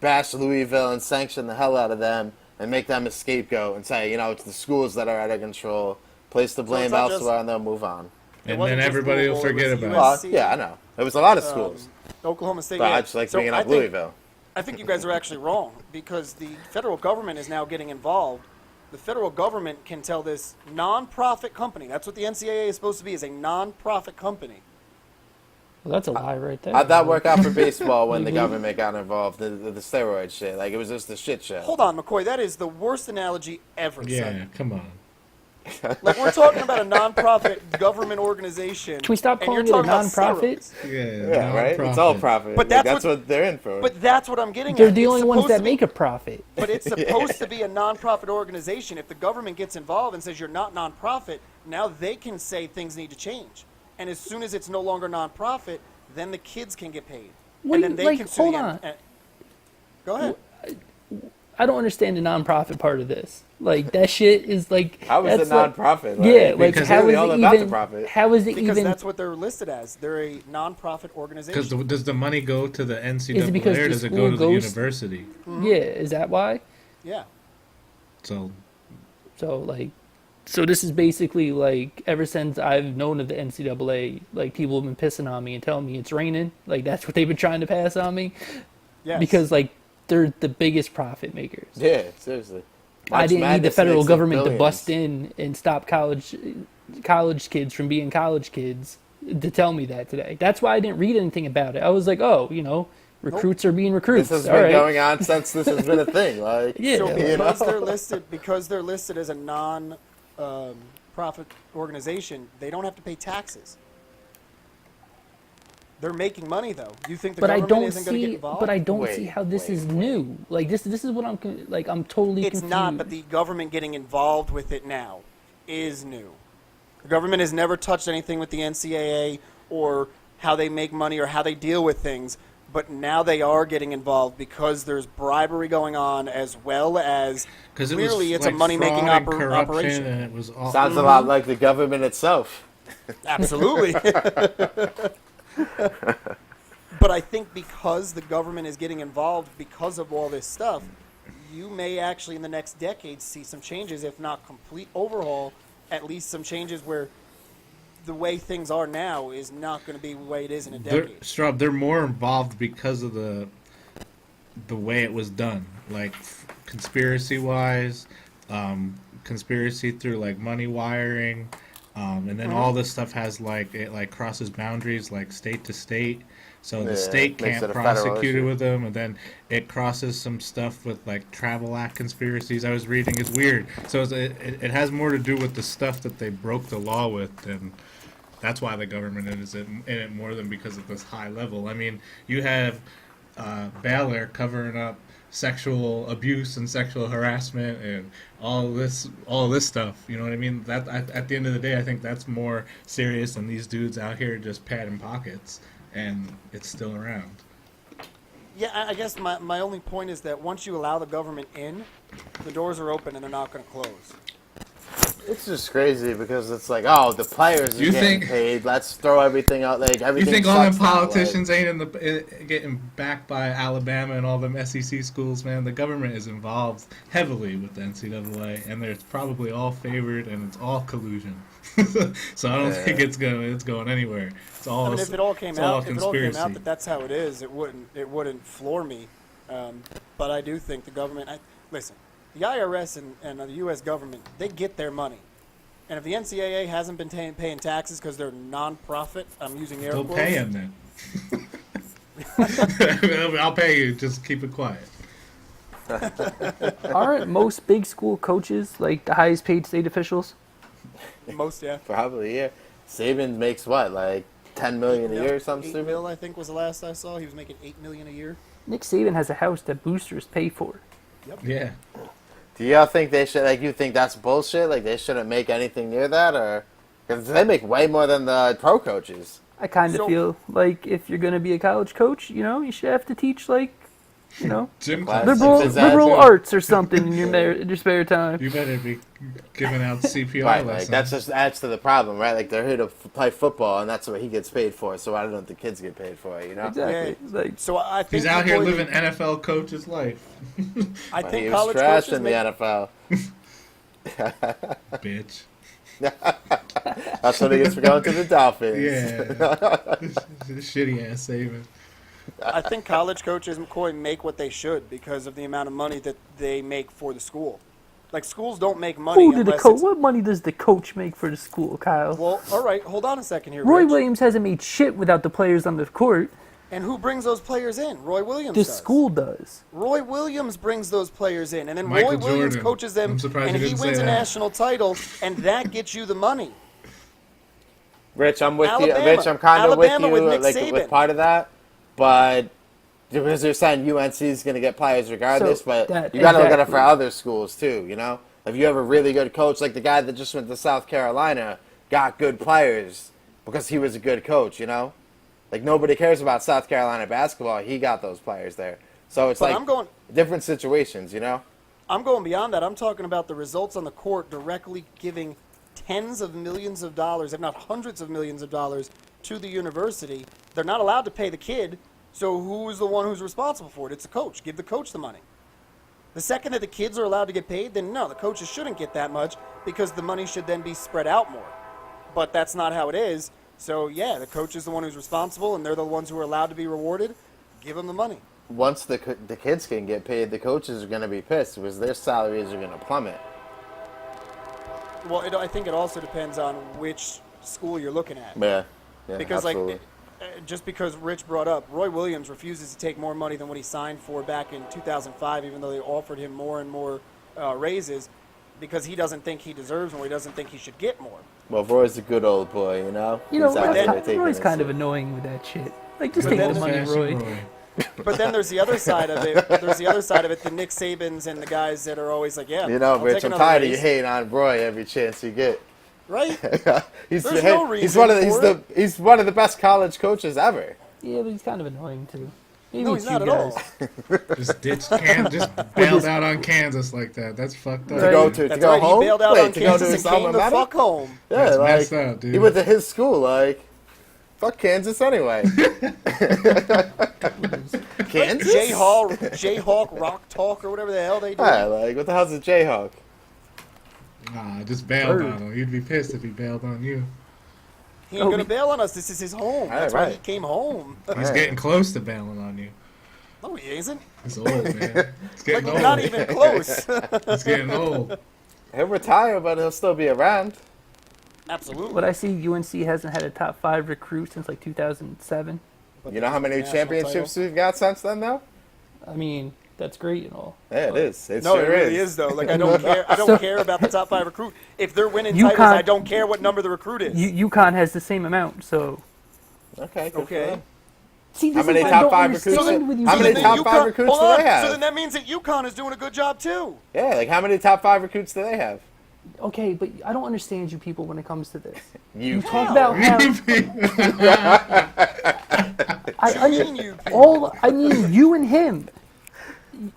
bash Louisville and sanction the hell out of them and make them a scapegoat and say, it's the schools that are out of control. Place the blame it's not just- elsewhere and they'll move on. And wasn't then just everybody will Louisville, it forget was about Well, USC. yeah, I know. There was a lot of schools. Oklahoma State. But yeah. I just like So bringing I up think- Louisville. I think you guys are actually wrong because the federal government is now getting involved. The federal government can tell this non-profit company. That's what the NCAA is supposed to be, is a non-profit company. Well, that's a lie right there. How'd that work out for baseball when the government got involved? The steroid shit. Like, it was just a shit show. Hold on, McCoy. That is the worst analogy ever. Yeah, Son. come on. Like we're talking about a non-profit government organization. Can we stop and calling you're it a talking about non-profit? steroids. Yeah, right? It's all profit. But Like, that's what they're in for. But that's what I'm getting They're at. the It's only ones supposed that to be- make a profit. But it's supposed to be a non-profit organization. If the government gets involved and says you're not non-profit, now they can say things need to change. And as soon as it's no longer non-profit, then the kids can get paid. What and do then you- they like, can sue hold the on. Go ahead. I don't understand the non-profit part of this. Like that shit is like. How is that's it non-profit? Like, yeah, like because how really is all it about even? the profit. How is it Because even? that's what they're listed as. They're a non-profit organization. Because does the money go to the NCAA because or the does it school go to the goes- university? Yeah, is that why? Yeah. So So this is basically like ever since I've known of the NCAA, like people have been pissing on me and telling me it's raining. Like that's what they've been trying to pass on me Yes. because like they're the biggest profit makers. Yeah, seriously. I March didn't need the Madness federal makes it government to billions. bust in and stop college kids from being college kids to tell me that today. That's why I didn't read anything about it. I was like, oh, recruits are being recruits. This has All been right. going on since this has been a thing. Like, Yeah. So You because they're listed as a non-profit organization, they don't have to pay taxes. They're making money though. You think the But I government don't isn't going to get see. involved? But I don't Wait, see how this wait, is new. Like this is what I'm totally It's confused. not, but the government getting involved with it now is new. The government has never touched anything with the NCAA or how they make money or how they deal with things, but now they are getting involved because there's bribery going on as well as because clearly it's a money-making fraud and corruption, operation. and it was all sounds a lot like the government itself. Absolutely. But I think because the government is getting involved because of all this stuff, you may actually in the next decade see some changes, if not complete overhaul, at least some changes where the way things are now is not going to be the way it is in a decade. They're more involved because of the way it was done, like conspiracy wise, conspiracy through like money wiring, and then all this stuff has it crosses boundaries like state to state. So the Yeah, state makes can't it a federal prosecute it issue. with them, and then it crosses some stuff with like travel act conspiracies. I was reading, it's weird. So it has more to do with the stuff that they broke the law with, and that's why the government is in it more than because of this high level. I mean, you have Baylor covering up sexual abuse and sexual harassment and all this stuff. You know what I mean? That at the end of the day, I think that's more serious than these dudes out here just padding pockets, and it's still around. Yeah, I guess my only point is that once you allow the government in, the doors are open and they're not going to close. It's just crazy because it's like, oh, the players are You getting think- paid. Let's throw everything out. Like You everything. think all them sucks now, like- politicians ain't getting backed by Alabama and all them SEC schools, man? The government is involved heavily with the NCAA, and they're probably all favored, and it's all collusion. So I don't think it's going anywhere. It's all. I mean, if it all came it's all out, if it all came conspiracy. out that that's how it is, it wouldn't floor me. But I do think the government. Listen, the IRS and the U.S. government, they get their money, and if the NCAA hasn't been paying taxes because they're non-profit, I'm using air They'll quotes. pay him then. I'll pay you. Just keep it quiet. Aren't most big school coaches like the highest paid state officials? Most, yeah. Probably, yeah. Saban makes what, like 10 million a year or something 8 stupid? mil, I think, was the last I saw. He was making $8 million a year. Nick Saban has a house that boosters pay for. Yeah. Do y'all think they should, like, you think that's bullshit? Like, they shouldn't make anything near that? Or, because they make way more than the pro coaches. I kind of So- feel like if you're going to be a college coach, you should have to teach, like, Gym Class. class. liberal Phys ed. liberal arts or something in your spare time. You better be giving out CPR Right, lessons. like, that's just adds to the problem, right? Like, they're here to play football, and that's what he gets paid for, so why don't the kids get paid for it, you know? Exactly. Like, So I think He's out here people- living NFL coach's life, I He think was college trash coaches in the make, NFL. bitch. That's what he gets for going to the Dolphins. Yeah. Shitty ass saving. I think college coaches, McCoy, make what they should because of the amount of money that they make for the school. Like, schools don't make money who did the unless coach? it's... What money does the coach make for the school, Kyle? Well, all right, hold on a second here, Roy Rich. Williams hasn't made shit without the players on the court. And who brings those players in? Roy Williams The does. school does. Roy Williams brings those players in, and then Michael Roy Williams Jordan. coaches them, I'm surprised and you he didn't wins say a that. national title, and that gets you the money. Rich, I'm with Alabama. you. Rich, I'm kind of with Alabama you, with Nick like Saban. with part of that, but because you're saying UNC is going to get players regardless, So, but that- you got to look at it exactly. for other schools too. You know, if you have a really good coach, like the guy that just went to South Carolina, got good players because he was a good coach. You know, like nobody cares about South Carolina basketball. He got those players there, so it's But like I'm going- different situations. You know. I'm going beyond that. I'm talking about the results on the court directly giving tens of millions of dollars, if not hundreds of millions of dollars, to the university. They're not allowed to pay the kid, so who's the one who's responsible for it? It's the coach. Give the coach the money. The second that the kids are allowed to get paid, then no, the coaches shouldn't get that much because the money should then be spread out more. But that's not how it is. So, yeah, the coach is the one who's responsible, and they're the ones who are allowed to be rewarded. Give them the money. Once the kids can get paid, the coaches are going to be pissed because their salaries are going to plummet. Well, I think it also depends on which school you're looking at. Yeah, Because, absolutely. just because Rich brought up, Roy Williams refuses to take more money than what he signed for back in 2005, even though they offered him more and more raises, because he doesn't think he deserves more. He doesn't think he should get more. Well, Roy's a good old boy, you know? You know, He's out there taking Roy's his kind of shit. annoying with that shit. Like, just But take then- the money, Old-fashioned Roy. But then there's the other side of it. There's the other side of it, the Nick Sabans and the guys that are always like, yeah, You know, I'll Rich, take I'm another tired of you raise. hating on Roy every chance you get. Right? he's There's no he's reason one of the, for he's one of the best college coaches ever. Yeah, but he's kind of annoying, too. Maybe No, it's he's you not at all. guys. Just ditched just bailed out on Kansas like that. That's fucked up. To go to That's go right. home. He bailed out Wait, on to go to Kansas his and came alma the mater? fuck home. Yeah, That's like messed up, dude. he went to his school. Like, fuck Kansas anyway. Kansas. Jayhawk Rock Talk or whatever the hell they do. Yeah, like what the hell's a Jayhawk? Nah, just bailed Bird. on him. You'd be pissed if he bailed on you. He ain't gonna bail on us. This is his home. That's why he right. came home. He's getting close to bailing on you. No, he isn't. He's old, man. It's Like, getting we're old. not even close. It's getting old. He'll retire, but he'll still be around. Absolutely. What I see, UNC hasn't had a top 5 recruit since like 2007. But You know how many national championships we've got since then, though? I mean, that's great and all. Yeah, it is. It No, sure it really is though. Like I don't care. I don't care about the top 5 recruit. If they're winning UConn titles, I don't care what number the recruit is. UConn has the same amount, so Okay. Good Okay. For them. See, How this many is what top I don't five recruits? understand with you. How many people. top five recruits hold do on. they have? So then that means that UConn is doing a good job too. Yeah, like how many top 5 recruits do they have? Okay, but I don't understand you people when it comes to this. You You talk about how I mean you people? all I mean you and him.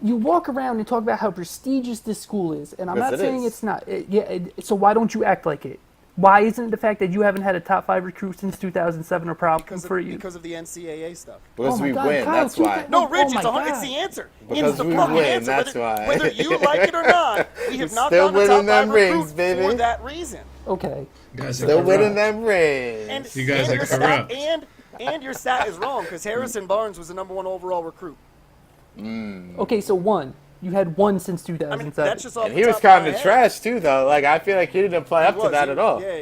You walk around and talk about how prestigious this school is, and I'm Yes, not it saying is. it's not. So why don't you act like it? Why isn't it the fact that you haven't had a top 5 recruit since 2007 a problem for you? Because of the NCAA stuff. because Oh my we God, win. Kyle, That's keep why. that- No, Rich, Oh my it's God. the answer. Because it's the we fucking win, answer. that's whether, why. whether you like it or not, we have not still gotten a top winning them 5 rings, recruit baby. for that reason. Okay. You guys are Still corrupt. winning them rings. And, You guys and are your stat, corrupt. and your stat is wrong because Harrison Barnes was the #1 overall recruit. Okay, so one. You had one since I 2007. mean, that's just off And the he was top of my kind of head. trash too, though. Like I feel like he didn't play up He to was, that he- at all. Yeah,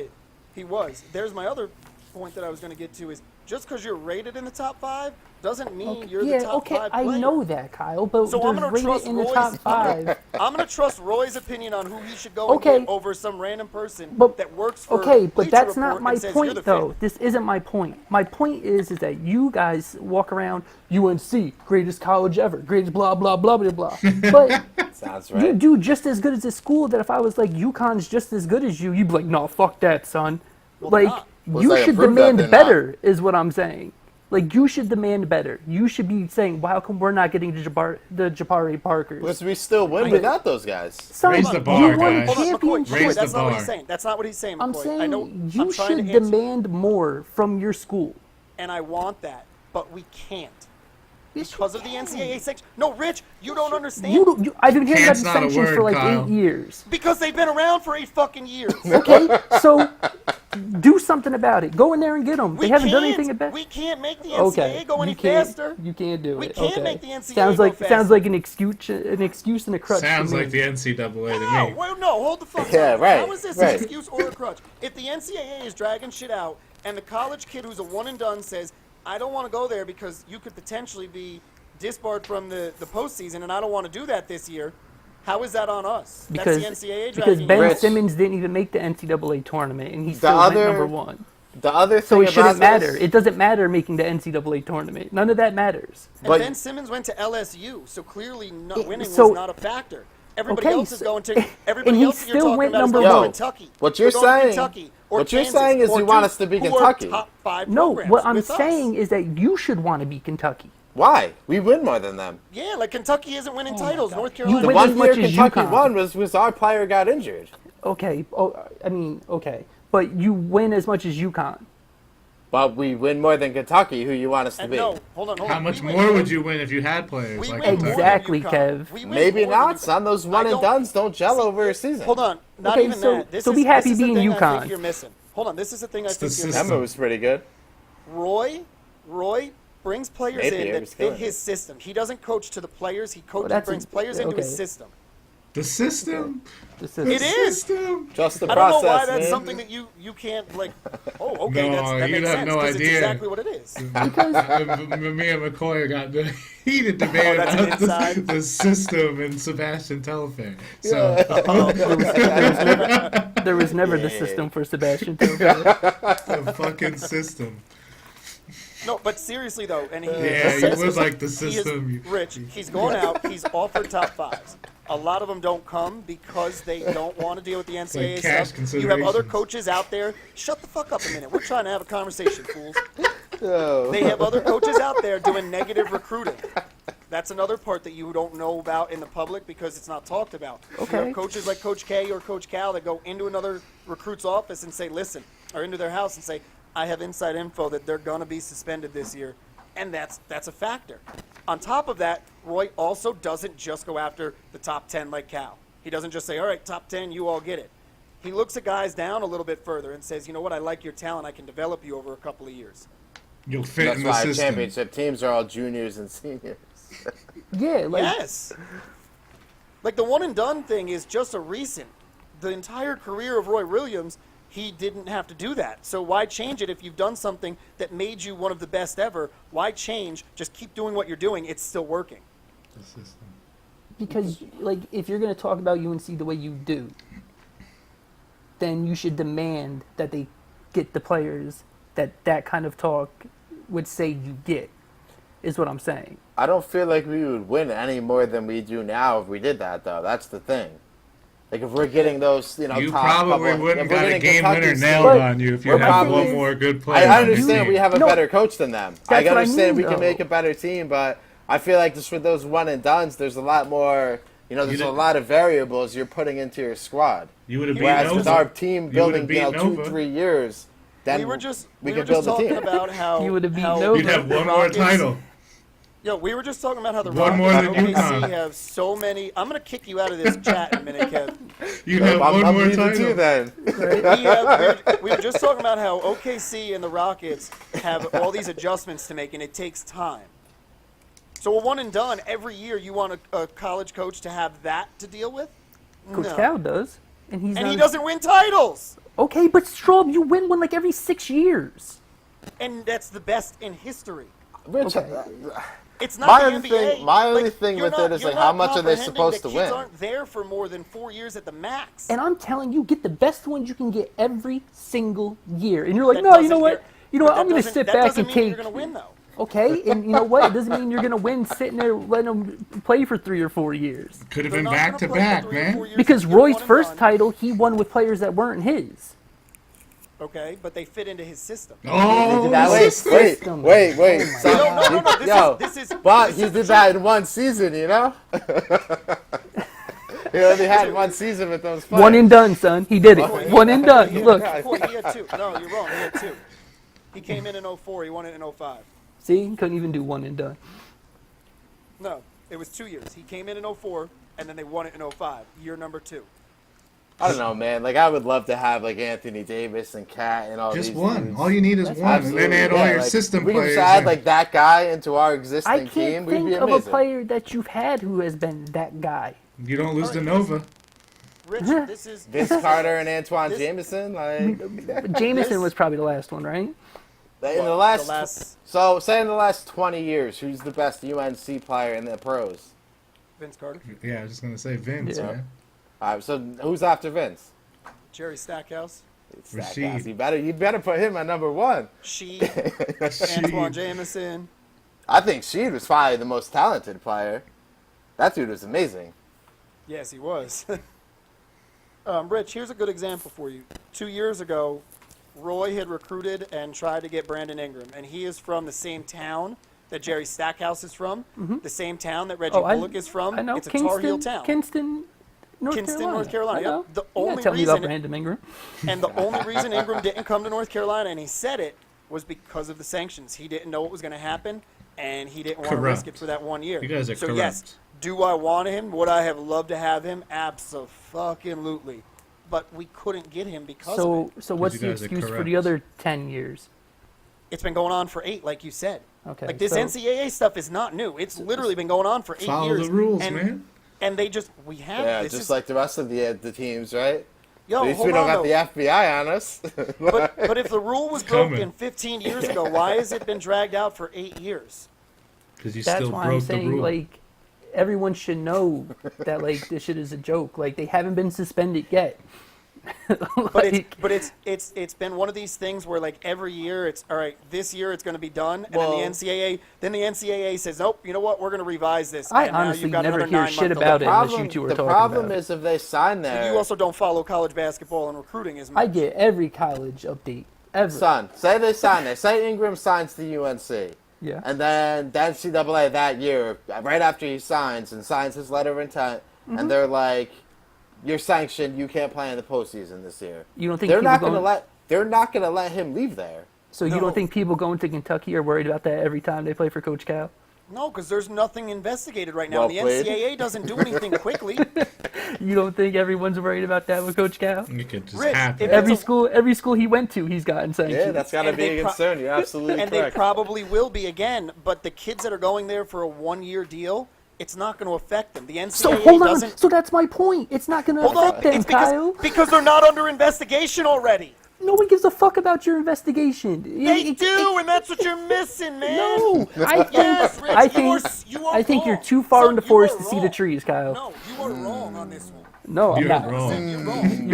he was. There's my other point that I was going to get to is just because you're rated in the top 5 doesn't mean you're yeah, the top okay, 5 I player. know that, Kyle, but So I'm there's gonna rated trust in the Roy's. top 5. I'm going to trust Roy's opinion on who he should go Okay. and get over some random person But- that works for Okay, but Bleacher that's Report not my and says you're point, the though. favorite. This isn't my point. My point is that you guys walk around UNC, greatest college ever, greatest blah blah blah blah blah. But Sounds you right. do just as good as this school. That if I was like UConn's just as good as you, you'd be like, no, fuck that, son. Well, they're like not. Well, you they should improved that demand they're better, is what I'm saying. Like you should demand better. You should be saying, "Well, how come we're not getting the Jabari Parkers?" Because we still win without those guys. Son, Raise the you bar, won guys. Hold on, McCoy, championships. Raise that's the not what bar. he's saying. That's not what he's saying, McCoy. I'm saying I know, you I'm trying should to answer, demand more from your school. and I want that, but we can't. Yes, you Because of the can. NCAA sanction. No, Rich, you don't understand. I've been hearing about Can't's the not a sanctions for word, like Kyle. 8 years. Because they've been around for 8 fucking years. Okay, so do something about it. Go in there and get them. They haven't done anything about We it. can't make the NCAA Okay, go any you can't. faster. You can't do it. We can't okay. make the NCAA sounds go like faster. sounds like an excuse and a crutch. Sounds to me. like the NCAA to No, me. well, no, hold the fuck Yeah, on. right, How is this right. an excuse or a crutch? If the NCAA is dragging shit out and the college kid who's a one and done says, I don't want to go there because you could potentially be disbarred from the postseason and I don't want to do that this year, how is that on us? because That's the NCAA because dragging Ben you out. Rich. Simmons didn't even make the NCAA tournament and he still went other- number 1. The other So thing it shouldn't about matter. this- It doesn't matter making the NCAA tournament. None of that matters. And But- Ben Simmons went to LSU, so clearly winning so- was not a factor. Everybody Okay, else is so- going to. and Everybody he else that you're still talking went about is number going to one. Kentucky. What you're They're going to saying- Kentucky or what you're Kansas saying is or you want Duke, us to be who are Kentucky. top 5 No, programs what I'm with us. saying is that you should want to be Kentucky. Why? We win more than them. Yeah, like Kentucky isn't winning Oh my titles. God. North You Carolina. The win one as year much as Kentucky UConn. won was our player got injured. Okay. Oh, I mean, okay. But you win as much as UConn. But we win more than Kentucky, who you want us to And be. no, hold on. How much We win more would you win if you had players We like win more Kentucky? than Exactly, UConn. Kev. We win Maybe more than not, UConn. son. Those I one and don't- dones don't gel See, over a season. Hold on. Not Okay, even so- that. This so is, be happy this is the being thing I UConn. think you're missing. Hold on. This is the thing I It's the think you're system. Emma was pretty good. Roy brings players Napier in that was fit killing his system. He doesn't coach to the players. He that's brings a- players into his okay. system. The system. This It is is. System. Just the I don't know process, why that's man. something that you can't like. Oh, okay, No, that you'd makes have sense no because it's idea. exactly what it is. Me and McCoy got the heated debate Oh, that's an about inside? the system and Sebastian Telfair. So there was never the Yeah. system for Sebastian Telfair. the fucking system. No, but seriously though, and he Yeah, says- you would like the he is system. rich. He's going out. He's offered top fives. A lot of them don't come because they don't want to deal with the NCAA like cash stuff. You have other considerations. coaches out there. Shut the fuck up a minute. We're trying to have a conversation, fools. Oh. They have other coaches out there doing negative recruiting. That's another part that you don't know about in the public because it's not talked about. You Okay. have coaches like Coach K or Coach Cal that go into another recruit's office and say, listen, or into their house and say, I have inside info that they're going to be suspended this year. And that's a factor. On top of that, Roy also doesn't just go after the top 10 like Cal. He doesn't just say, all right, top 10, you all get it. He looks at guys down a little bit further and says, you know what, I like your talent. I can develop you over a couple of years. You'll fit That's in the why system. championship teams are all juniors and seniors. Yeah, like Yes. Like the one and done thing is just a recent. The entire career of Roy Williams, he didn't have to do that. So why change it if you've done something that made you one of the best ever? Why change? Just keep doing what you're doing. It's still working. The system. because like if you're gonna talk about UNC the way you do, then you should demand that they get the players that kind of talk would say you get. is what I'm saying. I don't feel like we would win any more than we do now if we did that, though. That's the thing. Like, if we're getting those, You top probably couple, wouldn't if we're got a getting game Kentucky winner State- nailed But on you if you we're had probably- one more good player. I on your understand we team. have a No, better coach than them. I that's what I understand mean, we can though. make a better team, but I feel like just with those one and dones, there's a lot more. There's a didn't- lot of variables you're putting into your squad. You would have beaten Whereas with Nova. our team You building, would've beaten 2-3 years, then we were just we we could were just build a talking team. about how You would have beaten how Nova. You'd have one more Rockets- title. Yo, we were just talking about how the One more Rockets than and UConn. OKC have so many. I'm gonna kick you out of this chat in a minute, Kev. You'd have one I'm more leaving title. too then. We were just talking about how OKC and the Rockets have all these adjustments to make, and it takes time. So a one and done every year. You want a college coach to have that to deal with? Coach No. Cal does, and he's And not, he doesn't win titles. Okay, but Straub, you win one like every 6 years. And that's the best in history. Rich, It's not My the only NBA. thing- my only thing you're with not- it is, you're like, how not much are they comprehending supposed that to kids win? aren't there for more than 4 years at the max. And I'm telling you, get the best ones you can get every single year. And you're like, That no, you doesn't know what? guar- You know what? that I'm going to doesn't- sit that back doesn't and mean take. You're going to win, though. Okay, and you know what? It doesn't mean you're going to win sitting there letting them play for 3 or 4 years. Could have They're been not back gonna to play for back, 3 or 4 man. years Because if you're Roy's one and first done. title, he won with players that weren't his. Okay, but they fit into his system. Oh, That It's his wait, system. wait. Oh No. This is But this he is did the that in one season, He only had one season with those players. One and done, son. He did it. One and done. Look, truth. He had 2. No, you're wrong. He had 2. He came in 04. He won it in 05. see, he couldn't even do one and done. No, it was 2 years. He came in 04, and then they won it in 05. Year number 2. I don't know, man. Like, I would love to have, like, Anthony Davis and Cat and all just these one. dudes. All you need is one, and Absolutely, then add all yeah, your like, system we players. can just add, in. like, that guy into our existing I team. can't We'd be think of a amazing. player that you've had who has been that guy. You don't lose to Alright, Nova. Rich, this is Vince Carter and Antoine This- Jameson, like, Jameson was probably the last one, right? in the last, say in the last 20 years, who's the best UNC player in the pros? Vince Carter, Yeah, I was just gonna say Vince, Yeah. man. All right, so who's after Vince? Jerry Stackhouse, It's that Rasheed. guy. You better put him at number 1. She, Antoine Jameson. I think Sheed was probably the most talented player. That dude was amazing. Yes, he was. Rich, here's a good example for you. 2 years ago, Roy had recruited and tried to get Brandon Ingram, and he is from the same town that Jerry Stackhouse is from, the same town that Reggie Bullock is from. I know. It's a Tar Heel Kingston, town. Kinston, North Kinston, Carolina. North Carolina, I know. yep. The You gotta only tell me about reason- Brandon Ingram. And the only reason Ingram didn't come to North Carolina, and he said it, was because of the sanctions. He didn't know what was going to happen, and he didn't want to risk it Corrupt. for that 1 year. You guys are so corrupt. yes, do I want him? Would I have loved to have him? Absolutely. But we couldn't get him because of it. So what's you the guys are excuse for corrupt. the other 10 years? It's been going on for 8, like you said. Okay. Like this so, NCAA stuff is not new. It's literally been going on for 8 Follow years. the rules, and, man. And they just have Yeah, this just is, like the rest of the teams, right? yo, At least hold we don't on, got though. the FBI on us. But if the rule was coming. broken 15 years ago, why has it been dragged out for 8 years? Because you That's still why I'm broke the saying, rule. like, everyone should know that, like, this shit is a joke. Like, they haven't been suspended yet. But it's been one of these things where like every year it's all right. This year it's going to be done, and Well- then the NCAA says, nope. You know what? We're going to revise this. I and now honestly you've got never another hear 9 shit month about delay. it. Unless you two are the talking problem about it. is if they sign there. You also don't follow college basketball and recruiting as much. I get every college update ever. Son, say they sign there. Say Ingram signs to UNC. Yeah. And then the NCAA that year, right after he signs his letter of intent, Mm-hmm. and they're like, "You're sanctioned. You can't play in the postseason this year." You don't think They're people not going to going? let. They're not going to let him leave there. So you No. don't think people going to Kentucky are worried about that every time they play for Coach Cal? No, because there's nothing investigated right now. Well The played. NCAA doesn't do anything quickly. You don't think everyone's worried about that with Coach Cal? It could just Rich, happen. if- Every school he went to, he's gotten sanctions. Yeah, that's got to And be they a concern. You're absolutely And they correct. probably will be again. But the kids that are going there for a 1-year deal, it's not going to affect them. The NCAA So hold on. doesn't. So that's my point. It's not going to Hold on. affect them, It's Kyle. because they're not under investigation already. No one gives a fuck about your investigation. They do, and that's what you're missing, man. No, I think Yes, Rich, I you think are- you are I think you're wrong. too far Son, in the you forest are to see the wrong. trees, Kyle. No, you are wrong on this one. No, I'm You're not. wrong. You're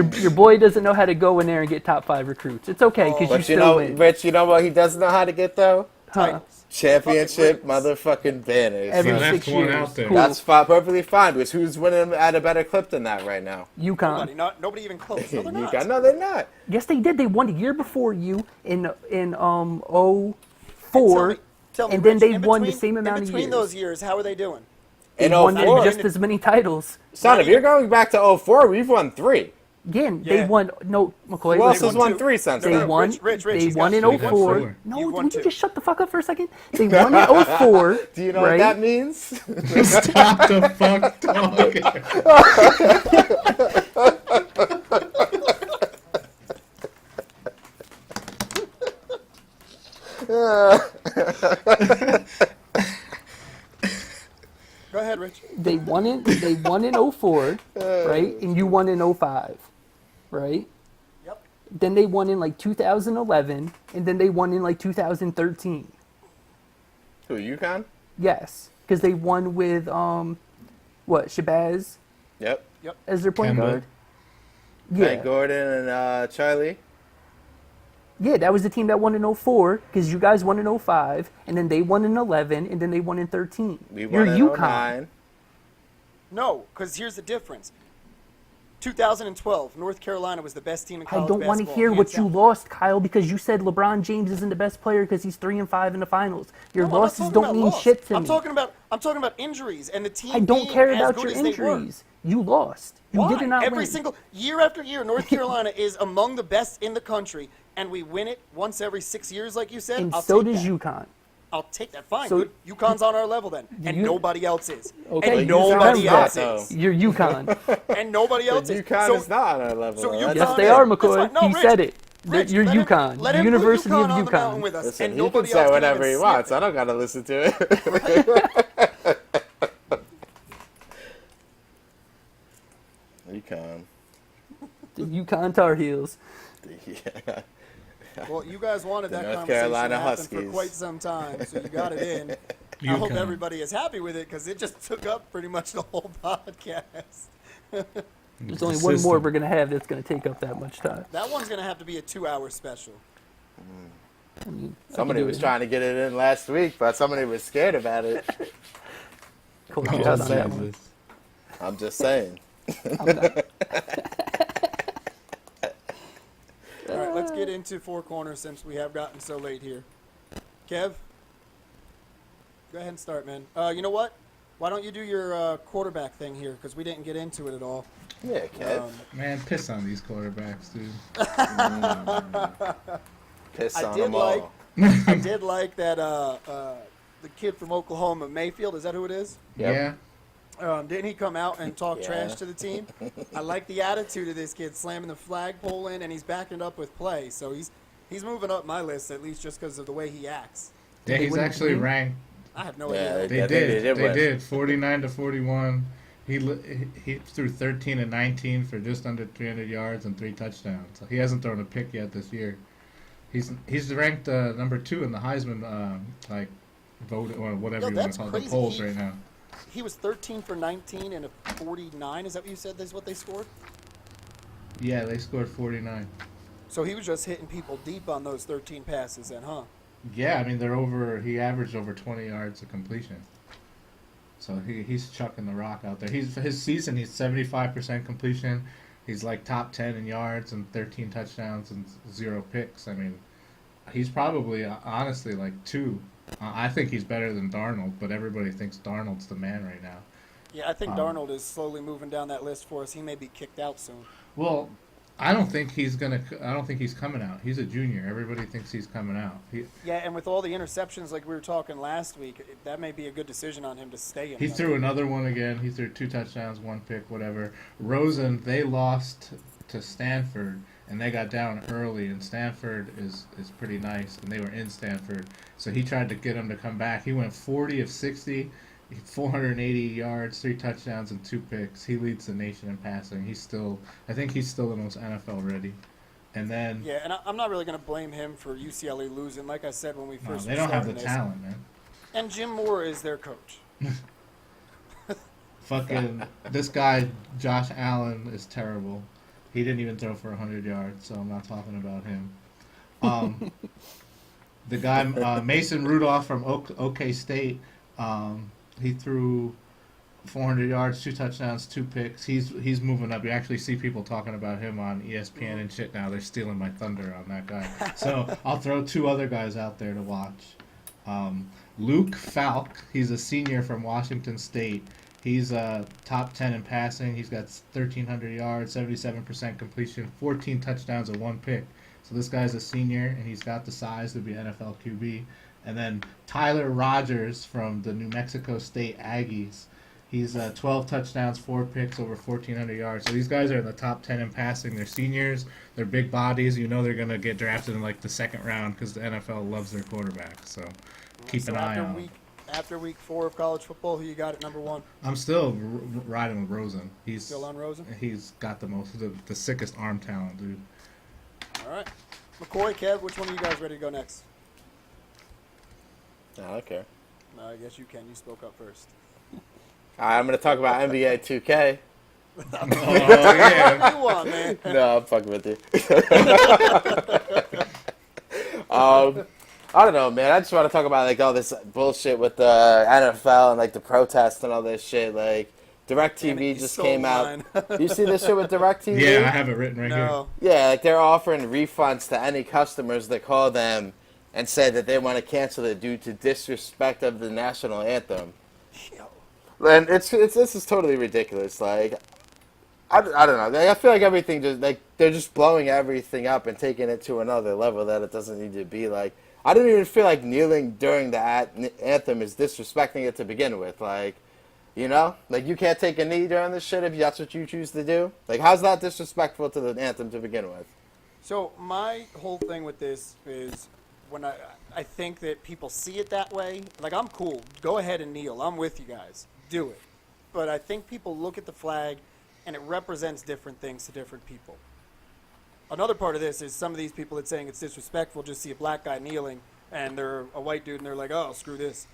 wrong. Your boy doesn't know how to go in there and get top 5 recruits. It's okay because you But you still know, win. Rich, you know what he doesn't know how to get though? titles. Championship Fucking rings. motherfucking banners. Every He left 6 one years. out there. Cool. That's perfectly fine because who's winning at a better clip than that right now? UConn. Nobody even close. No, they're You not. got no, they're not. Yes, they did. They won a year before you in Tell 04, me, and then Rich, they in won the between- same amount in of between years. those years. How are they doing? They In won 04. just as many titles. Son, if you're going back to 04, we've won 3. Again, Yeah. they won. No, McCoy. Who else listen, has won two. 3 since They then? won. Rich, they he's won got in two. You've won 04. four. No, You've would won you two. just shut the fuck up for a second? They won in 04. Do you know right? what that means? Stop the fuck talking. Go ahead, Rich. They won in 04, right? And you won in 05, right? Yep. Then they won in like 2011, and then they won in like 2013. Who, UConn? Yes, because they won with Shabazz Yep. as their point Kemba. guard. Frank Yeah, Gordon and Charlie. yeah, that was the team that won in 04 because you guys won in 05, and then they won in 11, and then they won in 13. We won You're in UConn. 09. No, because here's the difference. 2012, North Carolina was the best team in I college don't want to basketball, hear hands what you down. lost, Kyle, because you said LeBron James isn't the best player because he's 3-5 in the finals. Your No, I'm not losses talking don't about mean loss. shit to I'm me. talking about injuries and the team. I don't being care as about good your as they were. injuries. You lost. You Why? did not Every win. single year after year, North Carolina is among the best in the country, and we win it once every 6 years, like you said. And I'll so take does that. UConn. I'll take that. Fine. So- Good. UConn's on our level then, and You- nobody else is. Okay, and you nobody remember else that, is. You're UConn. And nobody else is. UConn So- is not on our level. so though. UConn That's Yes, the they thing. are, That's McCoy. fine. No, He Rich, said it. Rich, You're let him- UConn. let him put University UConn of on the mountain UConn. with us, Listen, and he can nobody say else whatever he even wants. sniff I don't gotta listen to it. UConn. The UConn Tar Heels. Yeah. it. Well, you guys wanted The that North conversation Carolina to happen for Huskies. quite some time, so you got it in. I hope UConn. everybody is happy with it because it just took up pretty much the whole podcast. There's only one more we're going to have that's going to take up that much time. That one's gonna have to be a 2-hour special. I mean, I Somebody can do was it. trying to get it in last week, but somebody was scared about it. Close Oh, you out on that one. Jesus. I'm just saying. I'm not- All right, let's get into Four Corners since we have gotten so late here. Kev, go ahead and start, man. You know what? Why don't you do your quarterback thing here? Because we didn't get into it at all. Yeah, Kev. Man, piss on these quarterbacks, dude. Piss I on did them like- all. I did like that the kid from Oklahoma, Mayfield. Is that who it is? Yep. Yeah. Didn't he come out and talk Yeah. trash to the team? I like the attitude of this kid, slamming the flagpole in, and he's backing it up with play. So he's moving up my list at least just because of the way he acts. Yeah, they he's win the actually game? ranked. I have no Yeah, idea. They I think did. They win. did. 49 to 41. He threw 13 and 19 for just under 300 yards and 3 touchdowns. So he hasn't thrown a pick yet this year. He's ranked number 2 in the Heisman vote or whatever Yo, you want that's to call it, the crazy. polls right now. He was 13 for 19 and a 49. Is that what you said? That's what they scored. Yeah, they scored 49. So he was just hitting people deep on those 13 passes, then, huh? Yeah, I mean he averaged over 20 yards of completion. So he's chucking the rock out there. His season he's 75% completion. He's like top 10 in yards and 13 touchdowns and 0 picks. I mean, he's probably honestly like 2. I think he's better than Darnold, but everybody thinks Darnold's the man right now. Yeah, I think Darnold is slowly moving down that list for us. He may be kicked out soon. Well, I don't think he's coming out. He's a junior. Everybody thinks he's coming out. Yeah, and with all the interceptions like we were talking last week, that may be a good decision on him to stay in. He that. threw another one again. He threw 2 touchdowns, 1 pick, whatever. Rosen, they lost to Stanford, and they got down early, and Stanford is pretty nice, and they were in Stanford. So he tried to get him to come back. He went 40 of 60, 480 yards, 3 touchdowns, and 2 picks. He leads the nation in passing. I think he's still the most NFL ready. And then Yeah, and I'm not really going to blame him for UCLA losing. Like I said when we no, first they don't have the started this. talent, man. And Jim Moore is their coach. Fucking this guy, Josh Allen, is terrible. He didn't even throw for 100 yards, so I'm not talking about him. The guy Mason Rudolph from OK State, he threw 400 yards, 2 touchdowns, 2 picks. He's moving up. You actually see people talking about him on ESPN and shit now. They're stealing my thunder on that guy. So I'll throw 2 other guys out there to watch. Luke Falk, he's a senior from Washington State. He's top 10 in passing. He's got 1,300 yards, 77% completion, 14 touchdowns, and 1 pick. So this guy's a senior, and he's got the size to be NFL QB. And then Tyler Rogers from the New Mexico State Aggies. He's 12 touchdowns, 4 picks, over 1,400 yards. So these guys are in the top 10 in passing. They're seniors. They're big bodies. You know they're going to get drafted in like the 2nd round because the NFL loves their quarterbacks. So keep an eye on them. After week 4 of college football, who you got at number 1? I'm still riding with Rosen. He's Still on Rosen? He's got the sickest arm talent, dude. All right. McCoy, Kev, which one of you guys ready to go next? I don't care. No, I guess you can. You spoke up first. All right, I'm going to talk about NBA 2K. Oh yeah. What do you want, man? No, I'm fucking with you. I don't know, man. I just want to talk about like all this bullshit with the NFL and like the protests and all this shit. Like DirecTV just came out. You see this shit with DirecTV? Yeah, I have it written right No. Yeah, like they're offering refunds to any customers that call them and say that they want to cancel it due to disrespect of the national anthem. And this is totally ridiculous. Like, I don't know. Like, I feel like everything just like they're just blowing everything up and taking it to another level that it doesn't need to be. Like, I don't even feel like kneeling during the anthem is disrespecting it to begin with. Like, you know, like you can't take a knee during this shit if that's what you choose to do. Like, how's that disrespectful to the anthem to begin with? So my whole thing with this is when I think that people see it that way. Like, I'm cool. Go ahead and kneel. I'm with you guys. Do it. But I think people look at the flag and it represents different things to different people. Another part of this is some of these people that saying it's disrespectful just see a black guy kneeling and they're a white dude and they're like, oh, screw this.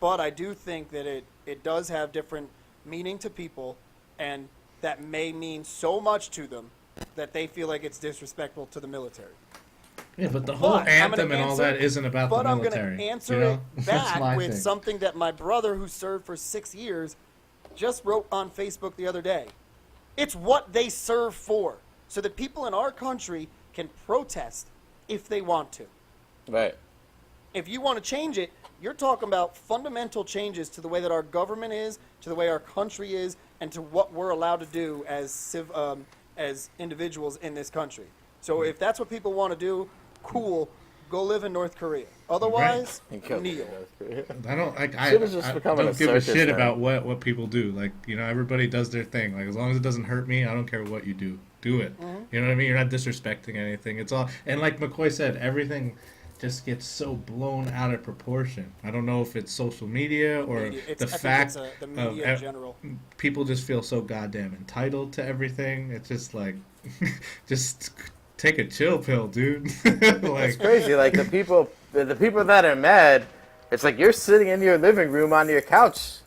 But I do think that it does have different meaning to people, and that may mean so much to them that they feel like it's disrespectful to the military. Yeah, but the whole anthem and all that isn't about the military. But I'm going to answer you know? it That's back my with thing. something that my brother, who served for 6 years, just wrote on Facebook the other day. It's what they serve for, so that people in our country can protest if they want to. Right. If you want to change it, you're talking about fundamental changes to the way that our government is, to the way our country is, and to what we're allowed to do as individuals in this country. So if that's what people want to do, cool. Go live in North Korea. Otherwise, kneel. I don't like. Shit is just I becoming don't a give a circus shit now. about what people do. Like, you know, everybody does their thing. Like, as long as it doesn't hurt me, I don't care what you do. Do it. You know what I mean? You're not disrespecting anything. It's all. And like McCoy said, everything just gets so blown out of proportion. I don't know if it's social media or the fact the media in of general. people just feel so goddamn entitled to everything. It's just like, just take a chill pill, dude. It's Like, crazy. Like the people that are mad, it's like you're sitting in your living room on your couch,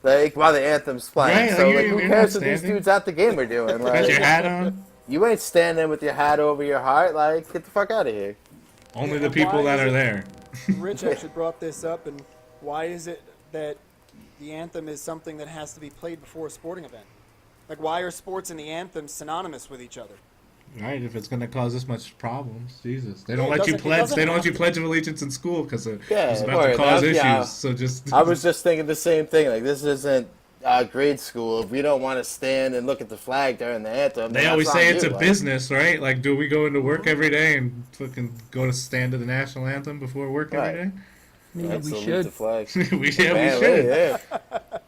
like while the anthem's playing. Right, So like, like, you're who not cares what these standing. dudes at the game are doing? got your Like, hat on. you ain't standing with your hat over your heart. Like, get the fuck out of here. Only Yeah, the people why that is are it- there. Rich actually brought this up, and why is it that the anthem is something that has to be played before a sporting event? Like, why are sports and the anthem synonymous with each other? Right, if it's gonna cause this much problems, Jesus, they Yeah, don't it let you doesn't- it pledge. doesn't They don't let have you to. pledge of allegiance in school because it's Yeah, about word. to cause That's- issues. yeah. So just I was just thinking the same thing. Like, this isn't grade school. If we don't want to stand and look at the flag during the anthem, They then always that's say on it's you. a Like, business, right? Like, do we go into work every day and fucking go to stand to the national anthem before work every Maybe that's we salute should. the flag. day? we Man, should. yeah.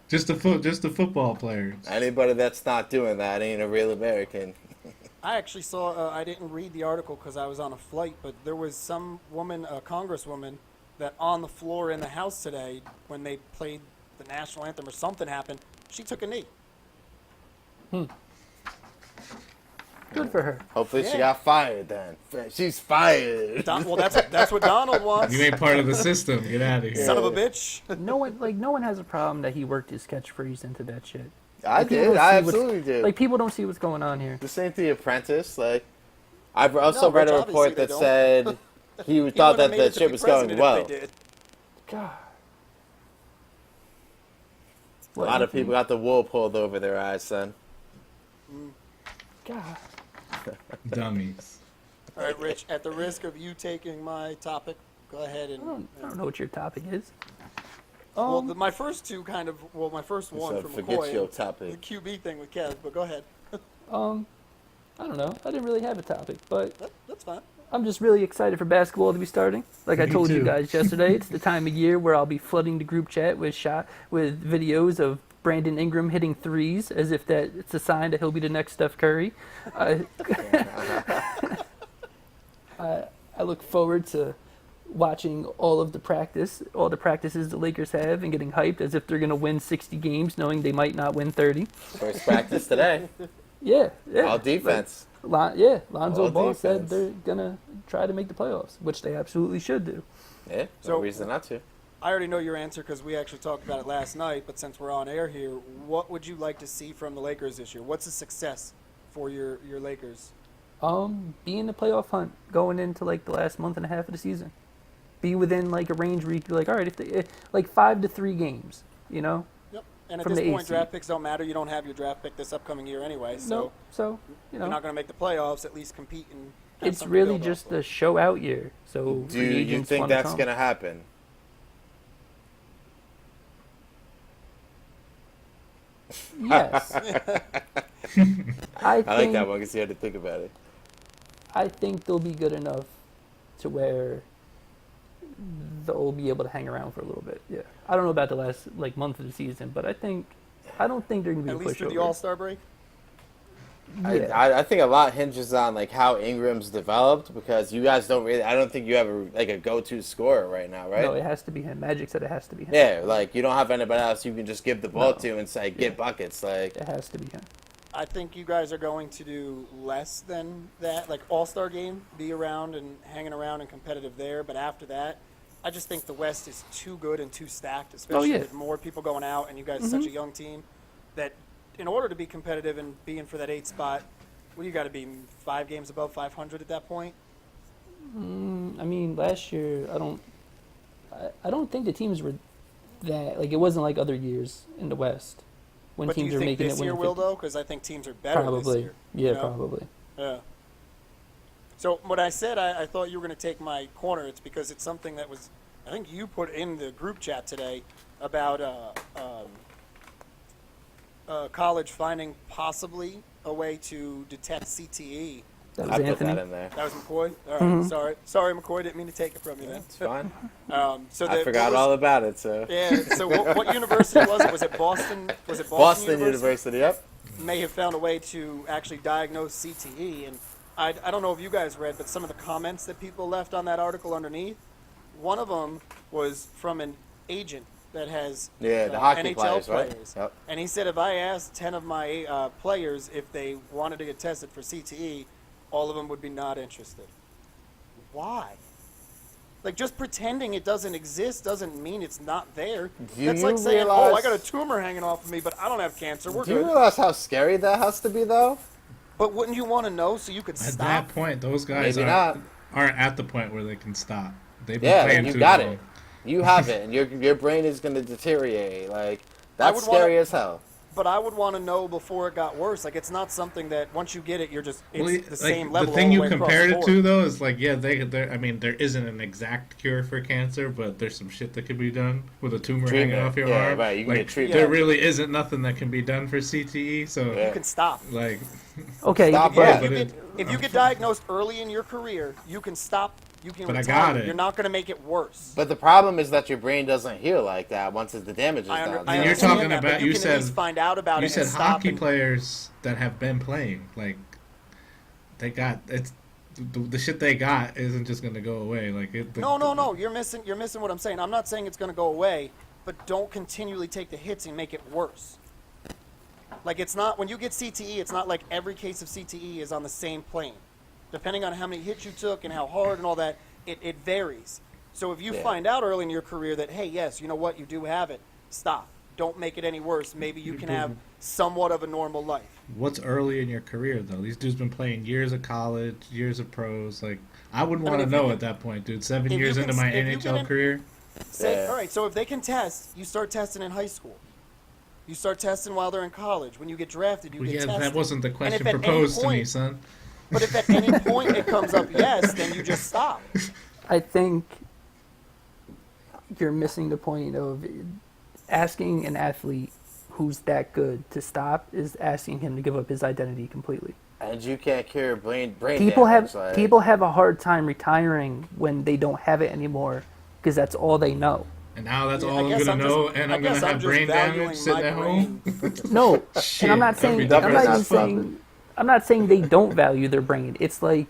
Just the football players. Anybody that's not doing that ain't a real American. I actually saw, I didn't read the article because I was on a flight, but there was some woman, a congresswoman, that on the floor in the House today, when they played the national anthem or something happened, she took a knee. Good for her. Hopefully she Yeah. got fired then. She's fired. Well, that's what Donald wants. You ain't part of the system. Get out of here. Son of a bitch. No one has a problem that he worked his catchphrase into that shit. I Like, people did. don't I see what's- absolutely did. Like, people don't see what's going on here. The same thing, Apprentice. Like, I've also No, read a Rich, report obviously that they said He thought would've that made the it to ship be was going president well. if they did. God. A lot of people got the wool pulled over their eyes, son. God. Dummies. All right, Rich. At the risk of you taking my topic, go ahead and. I don't know what your topic is. Well, my first two kind of. Well, my first one So from forget McCoy. your and topic. The QB thing with Kev, but go ahead. I don't know. I didn't really have a topic, but That's fine. I'm just really excited for basketball to be starting. Like I Me told you too. guys yesterday, it's the time of year where I'll be flooding the group chat with videos of Brandon Ingram hitting threes, as if that it's a sign that he'll be the next Steph Curry. I look forward to watching all the practices the Lakers have, and getting hyped as if they're gonna win 60 games, knowing they might not win 30. First practice today. Yeah. All defense. Lonzo All Ball said defense. they're gonna try to make the playoffs, which they absolutely should do. Yeah, no So- reason not to. I already know your answer because we actually talked about it last night. But since we're on air here, what would you like to see from the Lakers this year? What's a success for your Lakers? Be in the playoff hunt going into like the last month and a half of the season. Be within like a range where you could be like, all right, like 5 to 3 games, you know. Yep. And at From this the point, AC. draft picks don't matter. You don't have your draft pick this upcoming year anyway. So No, so you you're know, not going to make the playoffs. At least compete and. have it's something to really build just off of. a show out year. So Do free you agents think wanna that's come. going to happen? Yes. I I like think that one because you had to think about it. I think they'll be good enough to where they'll be able to hang around for a little bit. Yeah. I don't know about the last like month of the season, but I don't think they're gonna be At a least through pushover. the All Star break. Yeah. I think a lot hinges on like how Ingram's developed because you guys don't really. I don't think you have a go-to scorer right now, right? No, it has to be him. Magic said it has to be him. Yeah, like you don't have anybody else you can just give the ball No. to and say get buckets. Like It has to be him. I think you guys are going to do less than that. Like All Star game, be around and hanging around and competitive there. But after that, I just think the West is too good and too stacked, especially yeah. with more people going out and you guys such a young team that in order to be competitive and be in for that 8 spot, well, you got to be 5 games above 500 at that point. I mean, last year I don't think the teams were that like it wasn't like other years in the West when But do teams you are think making this it year win will 50. though? Because I think teams are better this Probably. year. Yeah, you know? probably. Yeah. So when I said I thought you were going to take my corner, it's because it's something that was, I think you put in the group chat today about college finding possibly a way to detect CTE. That I was put that Anthony. in there. That was McCoy. All right, sorry, McCoy. Didn't mean to take it from you. Then. It's fine. So I the- forgot what was- all about it. So Yeah. So what university was it? Was it Boston? Was it Boston University. Yep. may have found a way to actually diagnose CTE. And I don't know if you guys read, but some of the comments that people left on that article underneath, one of them was from an agent that has Yeah, the hockey NHL players, right? players. Yep. And he said if I asked 10 of my players if they wanted to get tested for CTE, all of them would be not interested. Why? Like, just pretending it doesn't exist doesn't mean it's not there. Do That's you like saying, realize- oh, I got a tumor hanging off of me, but I don't have cancer. We're Do you good. realize how scary that has to be, though? But wouldn't you want to know so you could At stop? that point, those guys Maybe aren't at the point where they can stop. They've been Yeah, playing you too got long. it. You have it, and your brain is going to deteriorate. Like that's would wanna- scary as hell. But I would want to know before it got worse. Like, it's not something that once you get it, you're just, it's Well, the like, same level the thing all you the way across compared the it board. to though is like, yeah, I mean, there isn't an exact cure for cancer, but there's some shit that could be done with a tumor hanging Treatment. off your Yeah, arm. right, you can Like, get treatment. there really isn't nothing that can be done for CTE. So, Yeah. You can stop. like, Okay, Stop Yeah, it. if, but you get, if you get diagnosed early in your career, you can stop. You can But I retire. got it. You're not going to make it worse. But the problem is that your brain doesn't heal like that once the damage is I done. I you're understand talking that, but about- you you can said- at least find out about you it said and stop. hockey and- players that have been playing, like, they got it's the shit they got isn't just gonna go away. Like, No. You're missing what I'm saying. I'm not saying it's going to go away, but don't continually take the hits and make it worse. Like, it's not when you get CTE, it's not like every case of CTE is on the same plane. Depending on how many hits you took and how hard and all that, it varies. So if you Yeah. find out early in your career that, hey, yes, you know what, you do have it, stop. don't make it any worse. Maybe you can have somewhat of a normal life. What's early in your career though? These dudes been playing years of college, years of pros. Like I wouldn't I mean, want to if you know can- at that point, dude. 7 if you years can- into my if you NHL can- career. Say, Yeah. all right, so if they can test, you start testing in high school. You start testing while they're in college. When you get drafted, you Well, get yeah, tested. that wasn't the question if at any proposed to me, point- son. But if at any point it comes up yes, then you just stop. I think you're missing the point of asking an athlete who's that good to stop is asking him to give up his identity completely. And you can't cure brain People damage. have people have a hard time retiring when they don't have it anymore because that's all they know. And now that's Yeah, all I I'm guess gonna I'm know, just- and I I'm gonna guess I'm have just brain valuing damage sitting my at home. No, Shit, and I'm not that'd saying be I'm not definitely even not saying I'm not saying they don't value their brain. It's like,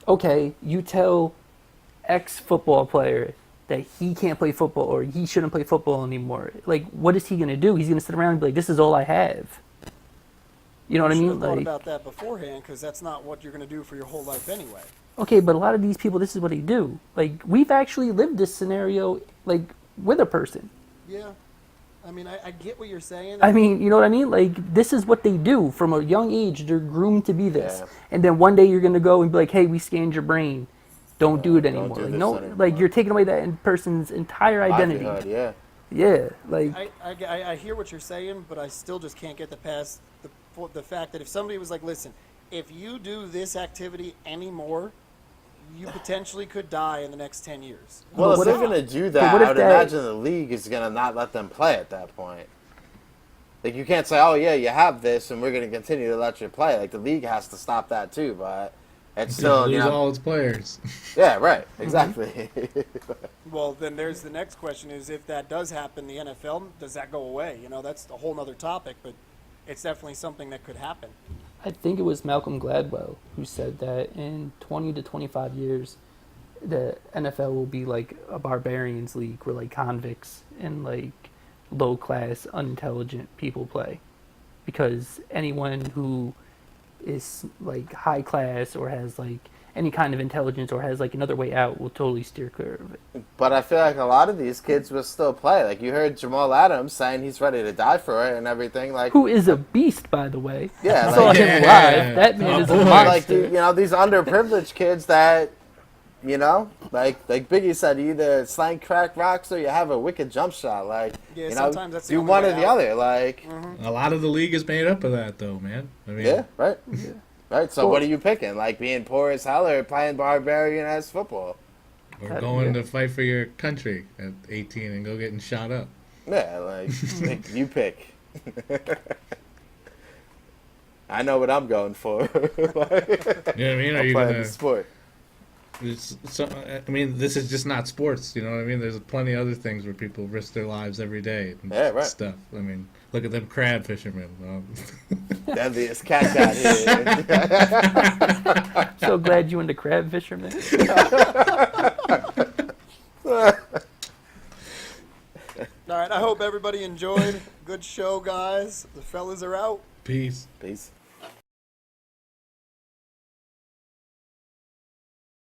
okay, you tell X football player that he can't play football or he shouldn't play football anymore. Like, what is he gonna do? He's gonna sit around and be like, "This is all I have." You know what I You should mean? have thought Like, about that beforehand, because that's not what you're going to do for your whole life anyway. okay, but a lot of these people, this is what they do. Like, we've actually lived this scenario, like, with a person. Yeah, I mean, I get what you're saying. I mean, you know what I mean? Like, this is what they do from a young age. They're groomed to be this. Yeah. And then one day you're going to go and be like, hey, we scanned your brain. Don't do it don't anymore. do Like, this no, anymore. like, you're taking away that person's entire identity. Livelihood, yeah. Yeah, like, I hear what you're saying, but I still just can't get past the fact that if somebody was like, listen, if you do this activity anymore, you potentially could die in the next 10 years. Well, if what they're if- gonna do but that, what I if would that- imagine the league is gonna not let them play at that point. Like you can't say, "Oh yeah, you have this, and we're gonna continue to let you play." Like the league has to stop that too, but it's still, you lose know, all its players. yeah, right, exactly. Well, then there's the next question is if that does happen, the NFL, does that go away? You know, that's a whole nother topic, but it's definitely something that could happen. I think it was Malcolm Gladwell who said that in 20 to 25 years, the NFL will be like a barbarians league where like convicts and like low class, unintelligent people play. Because anyone who is like high class or has like any kind of intelligence or has like another way out will totally steer clear of it. But I feel like a lot of these kids will still play. Like you heard Jamal Adams saying he's ready to die for it and everything. Like Who is a beast, by the way. yeah, I saw like, him Yeah. live. That man is a Like, monster. like you know these underprivileged kids that you know like Biggie said, you either slang crack rocks or you have a wicked jump shot. Like Yeah, you know, sometimes that's the do only one way or the out. other. Like A lot of the league is made up of that, though, man. I mean, yeah, right. Right, so Well- what are you picking? Like being poor as hell or playing barbarian ass football? or going to fight for your country at 18 and go getting shot up. Yeah, like you pick. I know what I'm going for. You know what I mean? Are I'm you playing gonna? the sport. I mean, this is just not sports. You know what I mean? There's plenty of other things where people risk their lives every day and Yeah, right. stuff. I mean, look at them crab fishermen. Deadliest cat out here. So glad you into crab fishermen. All right, I hope everybody enjoyed. Good show, guys. The fellas are out. Peace. Peace.